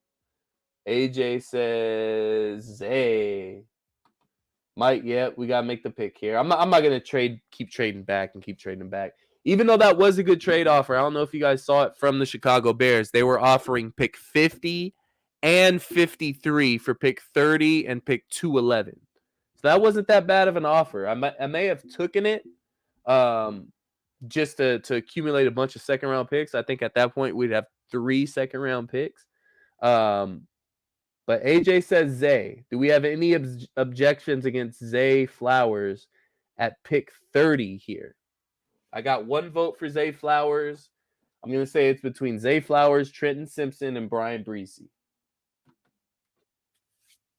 AJ says Zay. Mike, yeah, we gotta make the pick here. I'm not gonna keep trading back. Even though that was a good trade offer. I don't know if you guys saw it from the Chicago Bears. They were offering pick 50 and 53 for pick 30 and pick 211. So that wasn't that bad of an offer. I may have taken it just to accumulate a bunch of second round picks. I think at that point we'd have 3 second round picks. But AJ says Zay. Do we have any objections against Zay Flowers at pick 30 here? I got 1 vote for Zay Flowers. I'm going to say it's between Zay Flowers, Trenton Simpson, and Brian Breesy.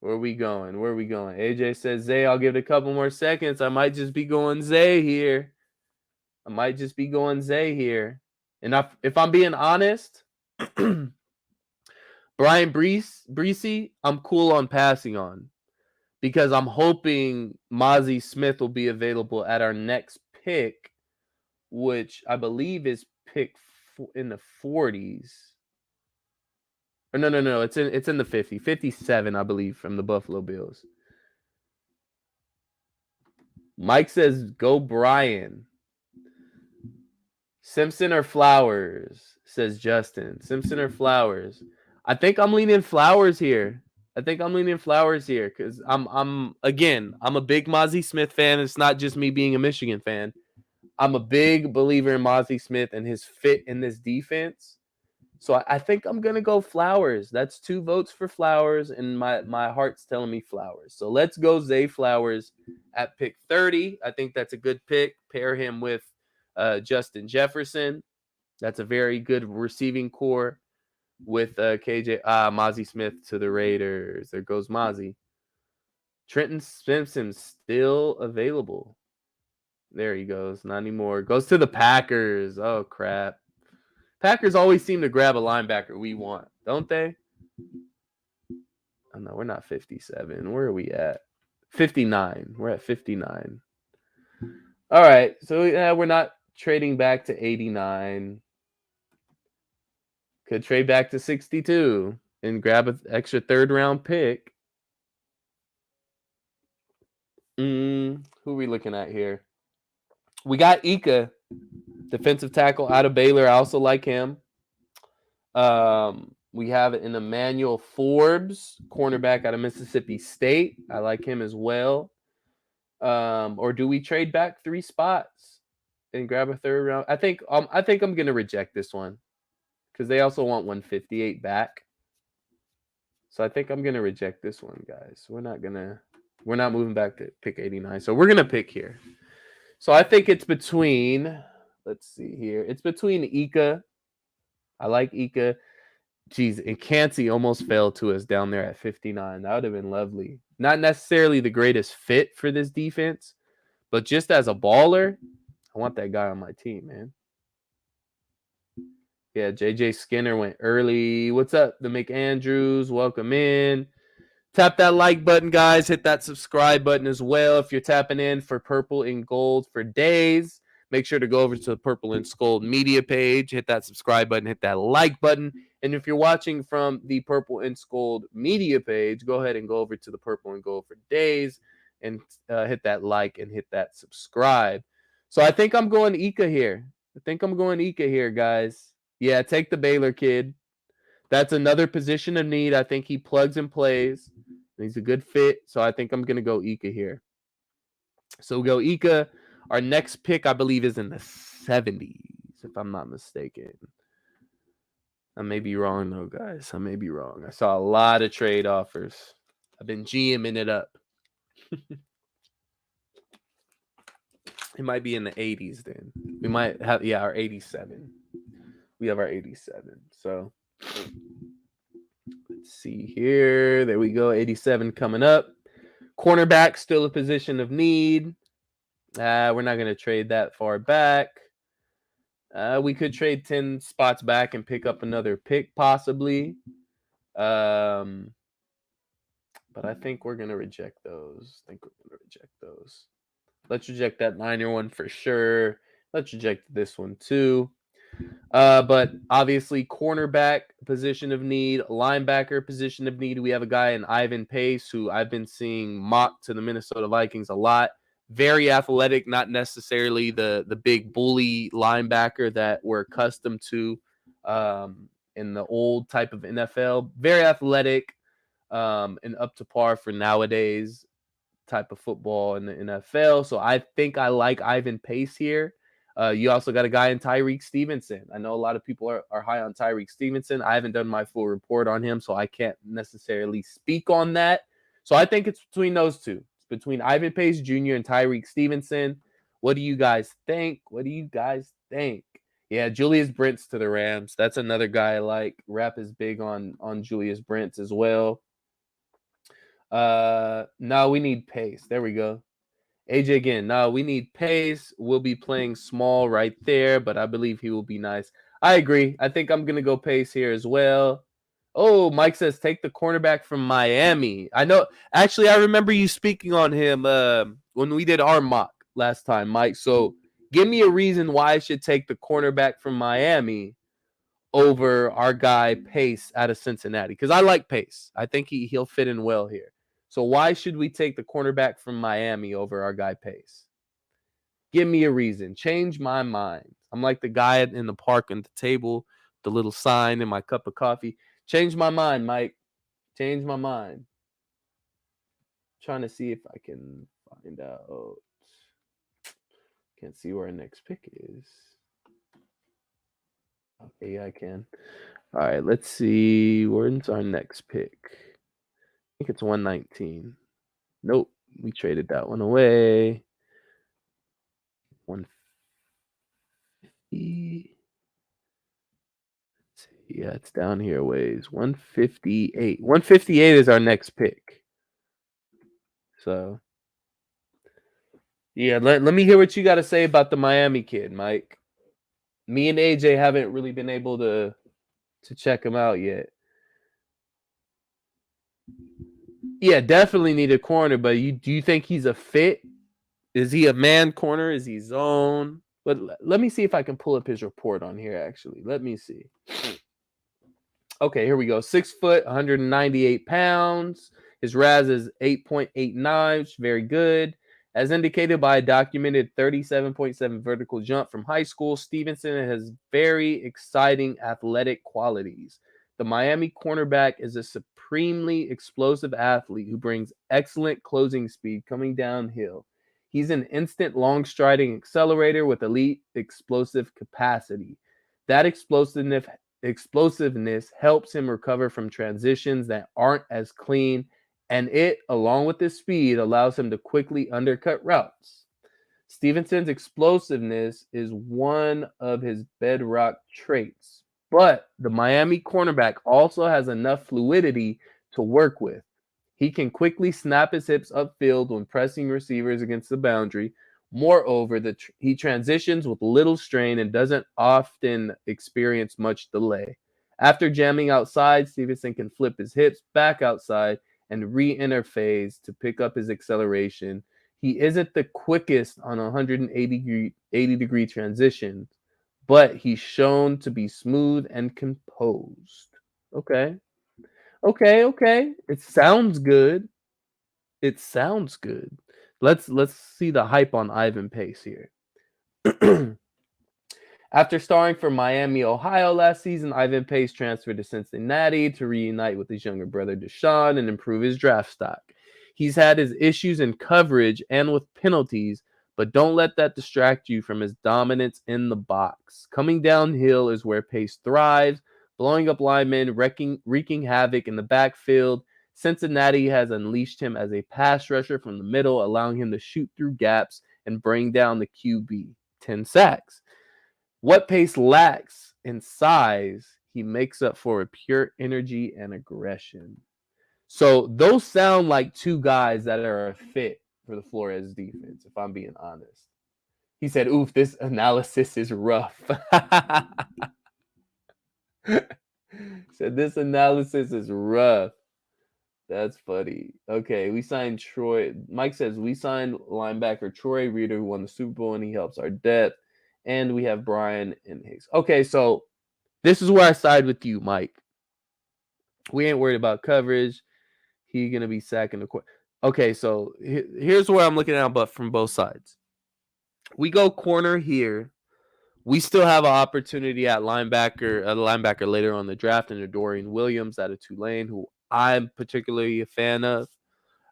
Where are we going? AJ says Zay. I'll give it a couple more seconds. I might just be going Zay here. And if I'm being honest, Brian Breesy, I'm cool on passing on because I'm hoping Mozzie Smith will be available at our next pick, which I believe is pick in the 40s. Or no. It's in the 57, I believe, from the Buffalo Bills. Mike says go Brian. Simpson or Flowers, says Justin. Simpson or Flowers. I think I'm leaning Flowers here. Because I'm a big Mozzie Smith fan. It's not just me being a Michigan fan. I'm a big believer in Mozzie Smith and his fit in this defense. So I think I'm gonna go Flowers. That's 2 votes for Flowers, and my heart's telling me Flowers. So let's go Zay Flowers at pick 30. I think that's a good pick. Pair him with Justin Jefferson. That's a very good receiving core with Mozzie Smith to the Raiders. There goes Mozzie. Trenton Simpson still available. There he goes. Not anymore. Goes to the Packers. Oh, crap. Packers always seem to grab a linebacker we want, don't they? Oh, no, we're not 57. Where are we at? 59. We're at 59. All right. So we're not trading back to 89. Could trade back to 62 and grab an extra 3rd round pick. Who are we looking at here? We got Ika, defensive tackle out of Baylor. I also like him. We have an Emmanuel Forbes, cornerback out of Mississippi State. I like him as well. Or do we trade back 3 spots and grab a 3rd round? I think I'm gonna reject this one because they also want 158 back. So I think I'm gonna reject this one, guys. We're not moving back to pick 89. So we're gonna pick here. So I think it's between. Let's see here. It's between Ika. I like Ika. Jeez, and Cansey almost fell to us down there at 59. That would have been lovely. Not necessarily the greatest fit for this defense, but just as a baller, I want that guy on my team, man. Yeah, JJ Skinner went early. What's up, the McAndrews? Welcome in. Tap that like button, guys. Hit that subscribe button as well. If you're tapping in for Purple and Gold for days, make sure to go over to the Purple and Gold media page. Hit that subscribe button. Hit that like button. And if you're watching from the Purple and Gold media page, go ahead and go over to the Purple and Gold for days and hit that like and hit that subscribe. So I think I'm going Ika here. Guys. Yeah, take the Baylor kid. That's another position of need. I think he plugs and plays. He's a good fit. So I think I'm going to go Ika here. So we'll go Ika. Our next pick, I believe, is in the 70s, if I'm not mistaken. I may be wrong, though, guys. I saw a lot of trade offers. I've been GMing it up. It might be in the 80s then. We might have, our 87. We have our 87. So let's see here. There we go. 87 coming up. Cornerback, still a position of need. We're not going to trade that far back. We could trade 10 spots back and pick up another pick, possibly. But I think we're going to reject those. Let's reject that Niner one for sure. Let's reject this one too. But obviously, cornerback position of need, linebacker position of need. We have a guy in Ivan Pace who I've been seeing mocked to the Minnesota Vikings a lot. Very athletic, not necessarily the big bully linebacker that we're accustomed to in the old type of NFL. Very athletic and up to par for nowadays type of football in the NFL. So I think I like Ivan Pace here. You also got a guy in Tyreek Stevenson. I know a lot of people are high on Tyreek Stevenson. I haven't done my full report on him, so I can't necessarily speak on that. So I think it's between those two. It's between Ivan Pace Jr. and Tyreek Stevenson. What do you guys think? What do you guys think? Yeah, Julius Brents to the Rams. That's another guy I like. Rap is big on Julius Brents as well. No, we need Pace. There we go. AJ again. No, we need Pace. We'll be playing small right there, but I believe he will be nice. I agree. I think I'm gonna go Pace here as well. Oh, Mike says take the cornerback from Miami. I know. Actually, I remember you speaking on him when we did our mock last time, Mike. So give me a reason why I should take the cornerback from Miami over our guy Pace out of Cincinnati, because I like Pace. I think he'll fit in well here. So why should we take the cornerback from Miami over our guy Pace? Give me a reason. Change my mind. I'm like the guy in the park at the table, the little sign in my cup of coffee. Change my mind, Mike. Change my mind. Trying to see if I can find out. Can't see where our next pick is. Okay, yeah, I can. All right, let's see. Where's our next pick? I think it's 119. Nope, we traded that one away. 150. Yeah, it's down here ways. 158. 158 is our next pick. So, yeah, let me hear what you got to say about the Miami kid, Mike. Me and AJ haven't really been able to check him out yet. Yeah, definitely need a corner, but do you think he's a fit? Is he a man corner? Is he zone? But let me see if I can pull up his report on here, actually. Let me see. Okay, here we go. 6 foot, 198 pounds. His RAS is 8.89, which is very good. As indicated by a documented 37.7 vertical jump from high school, Stevenson has very exciting athletic qualities. The Miami cornerback is a supremely explosive athlete who brings excellent closing speed coming downhill. He's an instant long striding accelerator with elite explosive capacity. That explosiveness helps him recover from transitions that aren't as clean, and it, along with his speed, allows him to quickly undercut routes. Stevenson's explosiveness is one of his bedrock traits, but the Miami cornerback also has enough fluidity to work with. He can quickly snap his hips upfield when pressing receivers against the boundary. Moreover, he transitions with little strain and doesn't often experience much delay. After jamming outside, Stevenson can flip his hips back outside and re-interface to pick up his acceleration. He isn't the quickest on 180-degree transitions, but he's shown to be smooth and composed. Okay. Okay. It sounds good. It sounds good. Let's see the hype on Ivan Pace here. After starring for Miami, Ohio last season, Ivan Pace transferred to Cincinnati to reunite with his younger brother Deshaun and improve his draft stock. He's had his issues in coverage and with penalties, but don't let that distract you from his dominance in the box. Coming downhill is where Pace thrives, blowing up linemen, wreaking havoc in the backfield. Cincinnati has unleashed him as a pass rusher from the middle, allowing him to shoot through gaps and bring down the QB. 10 sacks. What Pace lacks in size, he makes up for with pure energy and aggression. So those sound like two guys that are a fit for the Flores defense, if I'm being honest. He said, oof, this analysis is rough. Said this analysis is rough. That's funny. Okay, we signed Troy. Mike says we signed linebacker Troy Reader, who won the Super Bowl, and he helps our depth. And we have Brian and Hicks. Okay, so this is where I side with you, Mike. We ain't worried about coverage. He gonna be sacking the court. Okay, so here's where I'm looking at, but from both sides. We go corner here. We still have an opportunity at linebacker later on the draft, and Dorian Williams out of Tulane, who I'm particularly a fan of.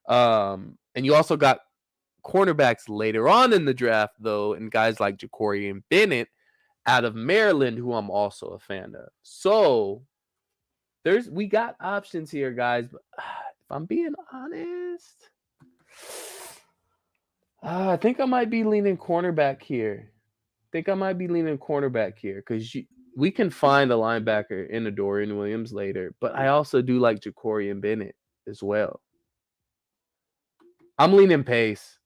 And you also got cornerbacks later on in the draft, though, and guys like Jacorian Bennett out of Maryland, who I'm also a fan of. So we got options here, guys. But if I'm being honest, I think I might be leaning cornerback here. Because we can find a linebacker in a Dorian Williams later, but I also do like Jacorian Bennett as well. I'm leaning pace.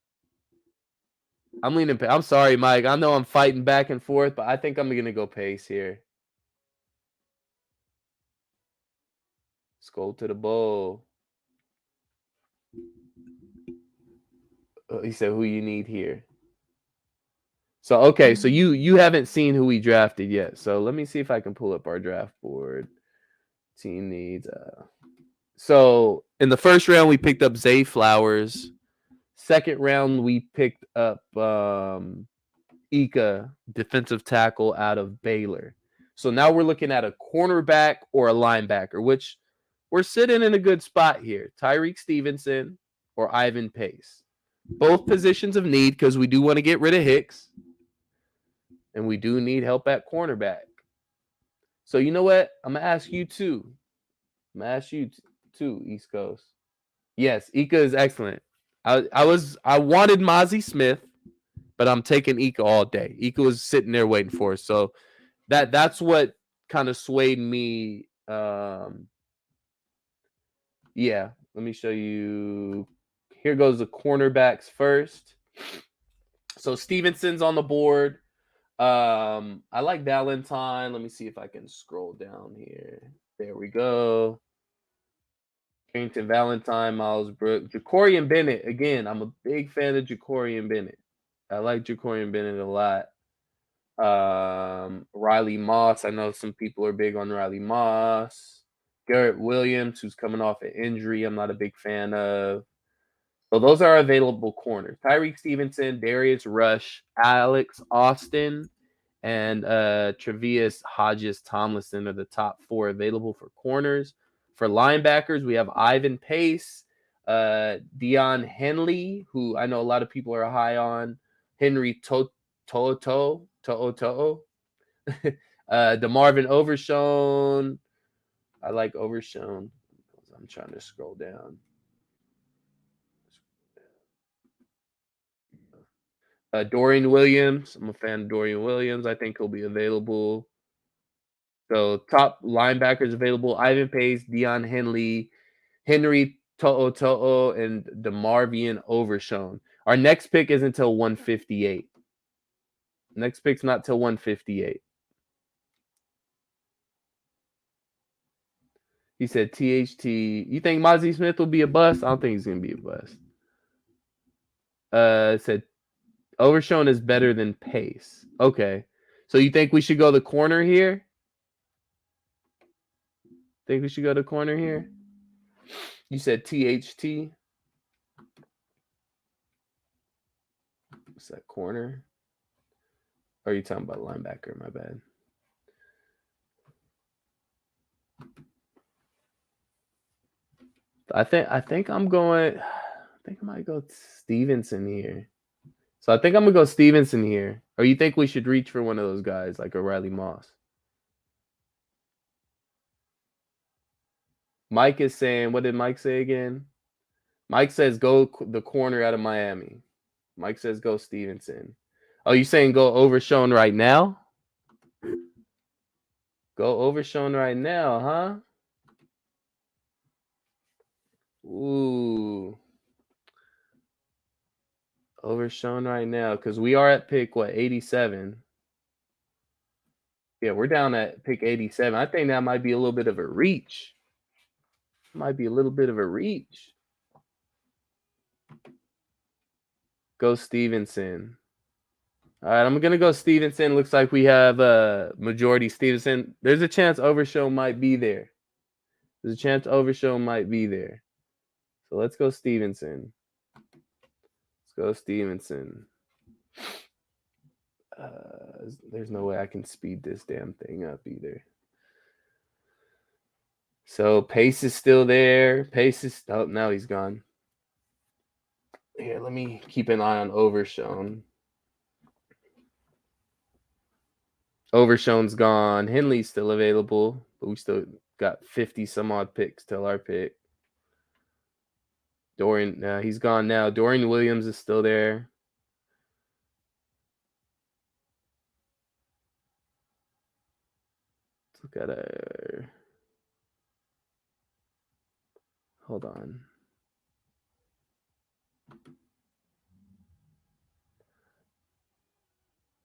I'm sorry, Mike. I know I'm fighting back and forth, but I think I'm going to go pace here. Skol to the bowl. He said, who you need here. So, okay, so you haven't seen who we drafted yet. So let me see if I can pull up our draft board. Team needs. So in the first round, we picked up Zay Flowers. Second round, we picked up Ika, defensive tackle out of Baylor. So now we're looking at a cornerback or a linebacker, which we're sitting in a good spot here. Tyreek Stevenson or Ivan Pace. Both positions of need because we do want to get rid of Hicks. And we do need help at cornerback. So you know what? I'm going to ask you too. East Coast. Yes, Ika is excellent. I wanted Mozzie Smith, but I'm taking Ika all day. Ika was sitting there waiting for us. So that's what kind of swayed me. Yeah, let me show you. Here goes the cornerbacks first. So Stevenson's on the board. I like Valentine. Let me see if I can scroll down here. There we go. Carrington Valentine, Miles Brooks, Jacorian Bennett. Again, I'm a big fan of Jacorian Bennett. I like Jacorian Bennett a lot. Riley Moss. I know some people are big on Riley Moss. Garrett Williams, who's coming off an injury, I'm not a big fan of. So those are available corners. Tyreek Stevenson, Darius Rush, Alex Austin, and Trevius Hodges Tomlinson are the top 4 available for corners. For linebackers, we have Ivan Pace, Dion Henley, who I know a lot of people are high on, Henry DeMarvin Overshown. I like Overshown. I'm trying to scroll down. Dorian Williams. I'm a fan of Dorian Williams. I think he'll be available. So top linebackers available: Ivan Pace, Dion Henley, Henry To'o, and DeMarvion Overshown. Our next pick is until 158. Next pick's not till 158. He said THT. You think Mozzie Smith will be a bust? I don't think he's gonna be a bust. Said Overshown is better than Pace. Okay. So you think we should go the corner here? Think we should go to corner here? You said THT. What's that, corner? Or are you talking about linebacker? My bad. I think I'm going. I think I might go Stevenson here. So I think I'm gonna go Stevenson here. Or you think we should reach for one of those guys like a Riley Moss? Mike is saying, what did Mike say again? Mike says go the corner out of Miami. Mike says go Stevenson. Oh, you saying go Overshown right now? Go Overshown right now, huh? Ooh. Overshown right now because we are at pick, 87? Yeah, we're down at pick 87. I think that might be a little bit of a reach. Go Stevenson. All right, I'm gonna go Stevenson. Looks like we have majority Stevenson. There's a chance Overshow might be there. There's a chance Overshow might be there. So let's go Stevenson. Let's go Stevenson. There's no way I can speed this damn thing up either. So Pace is still there. Pace is now he's gone. Here, let me keep an eye on Overshown. Overshown's gone. Henley's still available, but we still got 50 some odd picks till our pick. Dorian, he's gone now. Dorian Williams is still there. Let's look at our. Hold on.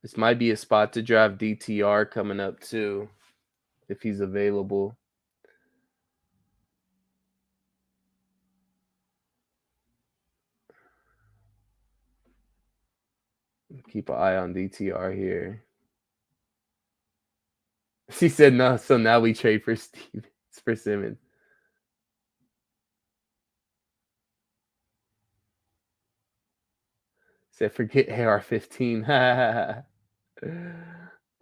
This might be a spot to draft DTR coming up too, if he's available. Keep an eye on DTR here. She said no, so now we trade for Simmons. Said forget AR-15.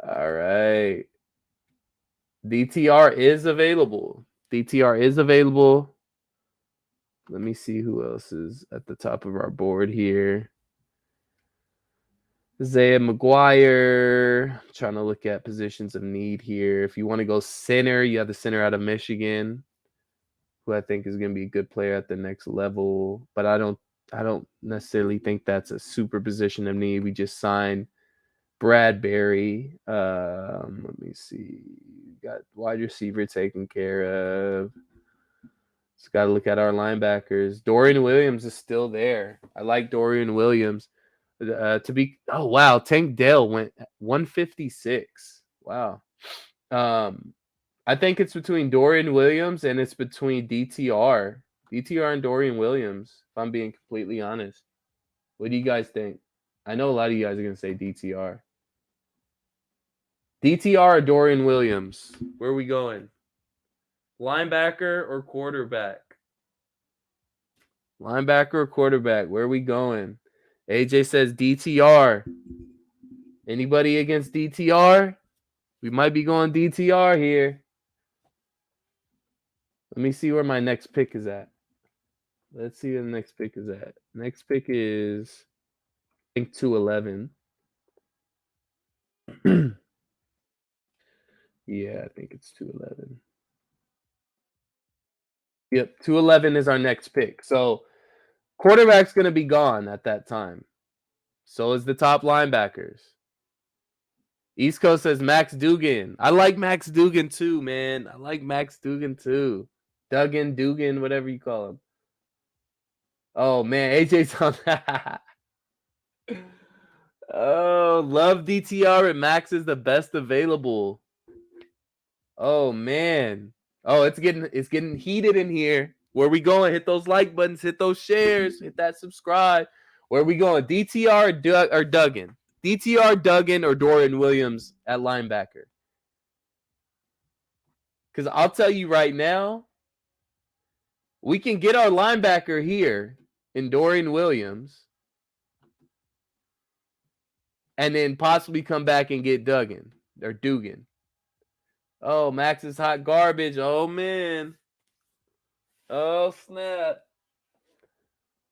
All right. DTR is available. DTR is available. Let me see who else is at the top of our board here. Isaiah McGuire. I'm trying to look at positions of need here. If you want to go center, you have the center out of Michigan, who I think is going to be a good player at the next level. But I don't necessarily think that's a super position of need. We just signed Bradbury. Let me see. Got wide receiver taken care of. Just got to look at our linebackers. Dorian Williams is still there. I like Dorian Williams. Oh wow, Tank Dell went 156. Wow. I think it's between Dorian Williams and it's between DTR. DTR and Dorian Williams, if I'm being completely honest. What do you guys think? I know a lot of you guys are going to say DTR. DTR or Dorian Williams? Where are we going? Linebacker or quarterback? Linebacker or quarterback? Where are we going? AJ says DTR. Anybody against DTR? We might be going DTR here. Let me see where my next pick is at. Let's see where the next pick is at. Next pick is, I think, 211. Yeah, I think it's 211. Yep, 211 is our next pick. So quarterback's going to be gone at that time. So is the top linebackers. East Coast says Max Dugan. I like Max Dugan too, man. I like Max Dugan too. Dugan, whatever you call him. Oh, man. AJ's on that. Oh, love DTR and Max is the best available. Oh, man. Oh, it's getting heated in here. Where we going? Hit those like buttons. Hit those shares. Hit that subscribe. Where we going? DTR or Duggan? DTR, Duggan, or Dorian Williams at linebacker? Because I'll tell you right now, we can get our linebacker here in Dorian Williams and then possibly come back and get Duggan or Dugan. Oh, Max is hot garbage. Oh, man. Oh, snap.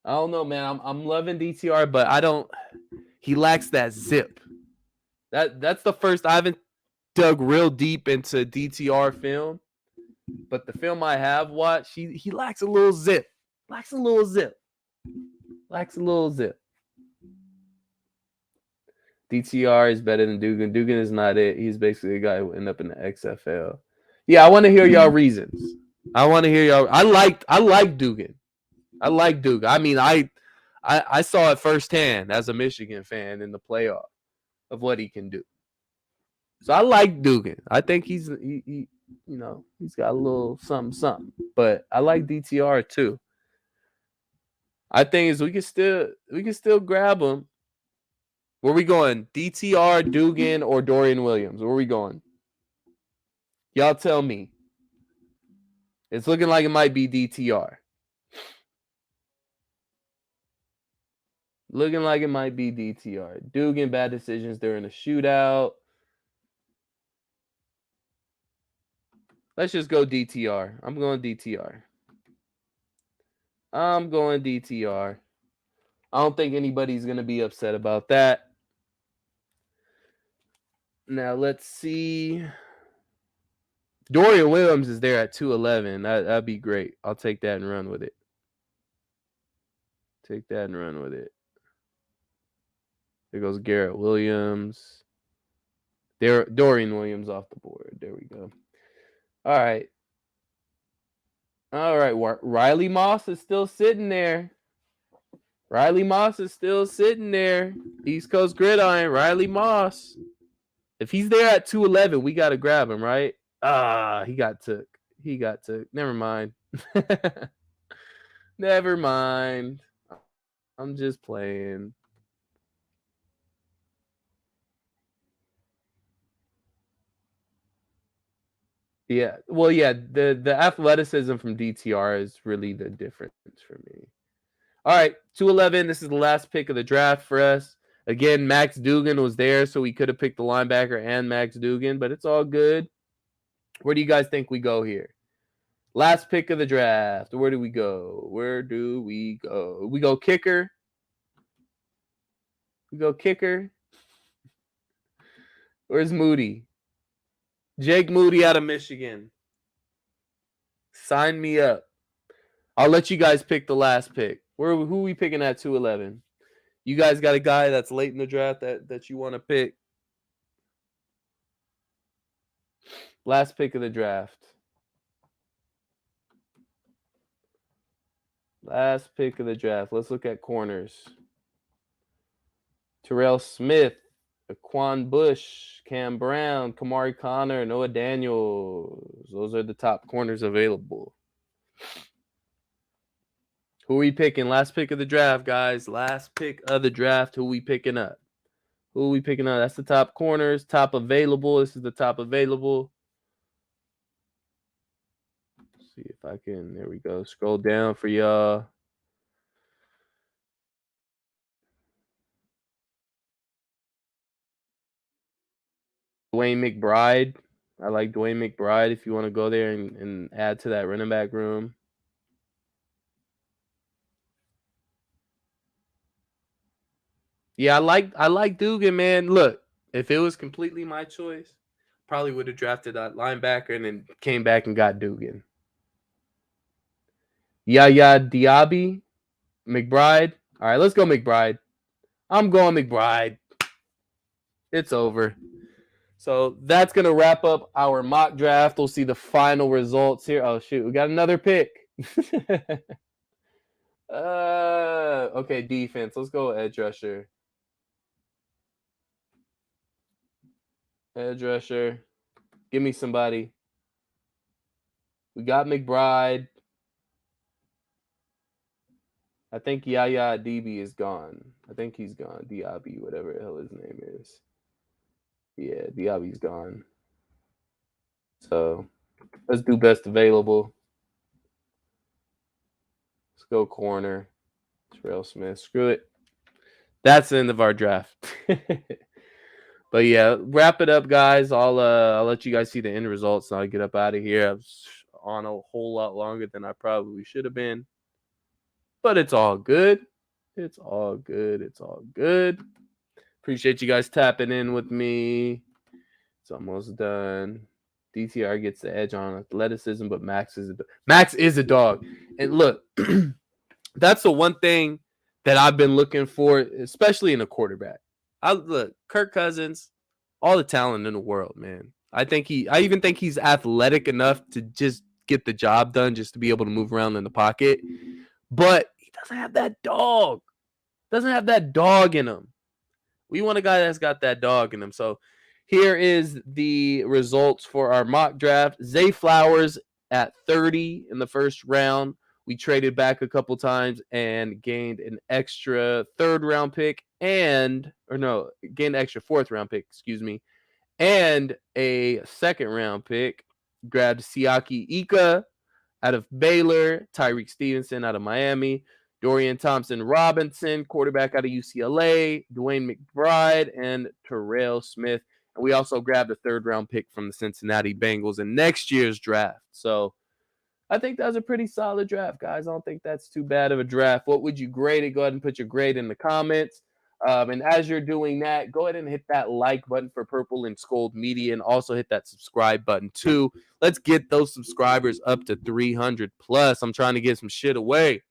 I don't know, man. I'm loving DTR, but he lacks that zip. That's the first. I haven't dug real deep into DTR film, but the film I have watched, he lacks a little zip. Lacks a little zip. DTR is better than Dugan. Dugan is not it. He's basically a guy who ended up in the XFL. Yeah, I want to hear y'all reasons. I want to hear y'all. I like Dugan. I like Dugan. I mean, I saw it firsthand as a Michigan fan in the playoff of what he can do. So I like Dugan. I think he's got a little something. But I like DTR too. I think is we can still grab him. Where we going? DTR, Dugan, or Dorian Williams? Where we going? Y'all tell me. It's looking like it might be DTR. Looking like it might be DTR. Dugan, bad decisions during the shootout. Let's just go DTR. I'm going DTR. I'm going DTR. I don't think anybody's going to be upset about that. Now, let's see. Dorian Williams is there at 211. That'd be great. I'll take that and run with it. Take that and run with it. There goes Garrett Williams. Dorian Williams off the board. There we go. All right. All right. Riley Moss is still sitting there. Riley Moss is still sitting there. East Coast Gridiron. Riley Moss. If he's there at 211, we got to grab him, right? He got took. He got took. Never mind. Never mind. I'm just playing. Yeah. Well, yeah, the athleticism from DTR is really the difference for me. All right, 211. This is the last pick of the draft for us. Again, Max Duggan was there, so we could have picked the linebacker and Max Duggan, but it's all good. Where do you guys think we go here? Last pick of the draft. Where do we go? Where do we go? We go kicker. We go kicker. Where's Moody? Jake Moody out of Michigan. Sign me up. I'll let you guys pick the last pick. Who are we picking at 211? You guys got a guy that's late in the draft that you want to pick? Last pick of the draft. Last pick of the draft. Let's look at corners. Terrell Smith, Aquan Bush, Cam Brown, Kamari Connor, Noah Daniels. Those are the top corners available. Who are we picking? Last pick of the draft, guys. Last pick of the draft. Who are we picking up? Who are we picking up? That's the top corners. Top available. This is the top available. Let's see if I can. There we go. Scroll down for y'all. Dwayne McBride. I like Dwayne McBride if you want to go there and add to that running back room. Yeah, I like Dugan, man. Look, if it was completely my choice, probably would have drafted that linebacker and then came back and got Dugan. Yaya Diaby, McBride. All right, let's go McBride. I'm going McBride. It's over. So that's going to wrap up our mock draft. We'll see the final results here. Oh, shoot. We got another pick. Okay, defense. Let's go edge rusher. Edge rusher. Give me somebody. We got McBride. I think Yaya DB is gone. I think he's gone. Diaby, whatever the hell his name is. Yeah, Diaby's gone. So let's do best available. Let's go corner. Terrell Smith. Screw it. That's the end of our draft. But yeah, wrap it up, guys. I'll let you guys see the end results and I'll get up out of here. I was on a whole lot longer than I probably should have been. But it's all good. It's all good. It's all good. Appreciate you guys tapping in with me. It's almost done. DTR gets the edge on athleticism, but Max is a dog. And look, that's the one thing that I've been looking for, especially in a quarterback. Look, Kirk Cousins, all the talent in the world, man. I even think he's athletic enough to just get the job done, just to be able to move around in the pocket. But he doesn't have that dog. Doesn't have that dog in him. We want a guy that's got that dog in him. So here is the results for our mock draft. Zay Flowers at 30 in the first round. We traded back a couple times and gained an extra third-round pick gained an extra fourth-round pick, excuse me, and a second-round pick. Grabbed Siaki Ika out of Baylor, Tyreek Stevenson out of Miami, Dorian Thompson-Robinson, quarterback out of UCLA, Dwayne McBride, and Terrell Smith. And we also grabbed a third-round pick from the Cincinnati Bengals in next year's draft. So I think that was a pretty solid draft, guys. I don't think that's too bad of a draft. What would you grade it? Go ahead and put your grade in the comments. And as you're doing that, go ahead and hit that like button for Purple and Skol Media, and also hit that subscribe button too. Let's get those subscribers up to 300 plus. I'm trying to get some shit away.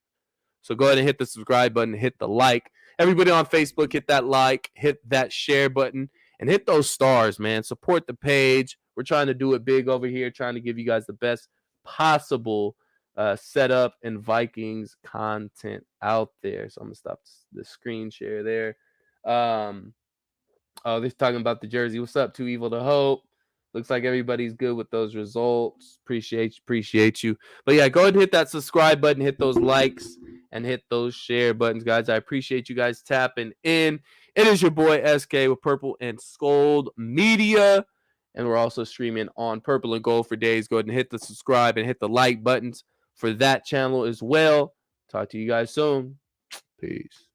So go ahead and hit the subscribe button, hit the like. Everybody on Facebook, hit that like, hit that share button, and hit those stars, man. Support the page. We're trying to do it big over here, trying to give you guys the best possible setup and Vikings content out there. So I'm gonna stop the screen share there. Oh, they're talking about the jersey. What's up? Too Evil to Hope. Looks like everybody's good with those results. Appreciate you. But yeah, go ahead and hit that subscribe button, hit those likes, and hit those share buttons, guys. I appreciate you guys tapping in. It is your boy SK with Purple and Skol Media. And we're also streaming on Purple and Gold for days. Go ahead and hit the subscribe and hit the like buttons for that channel as well. Talk to you guys soon. Peace.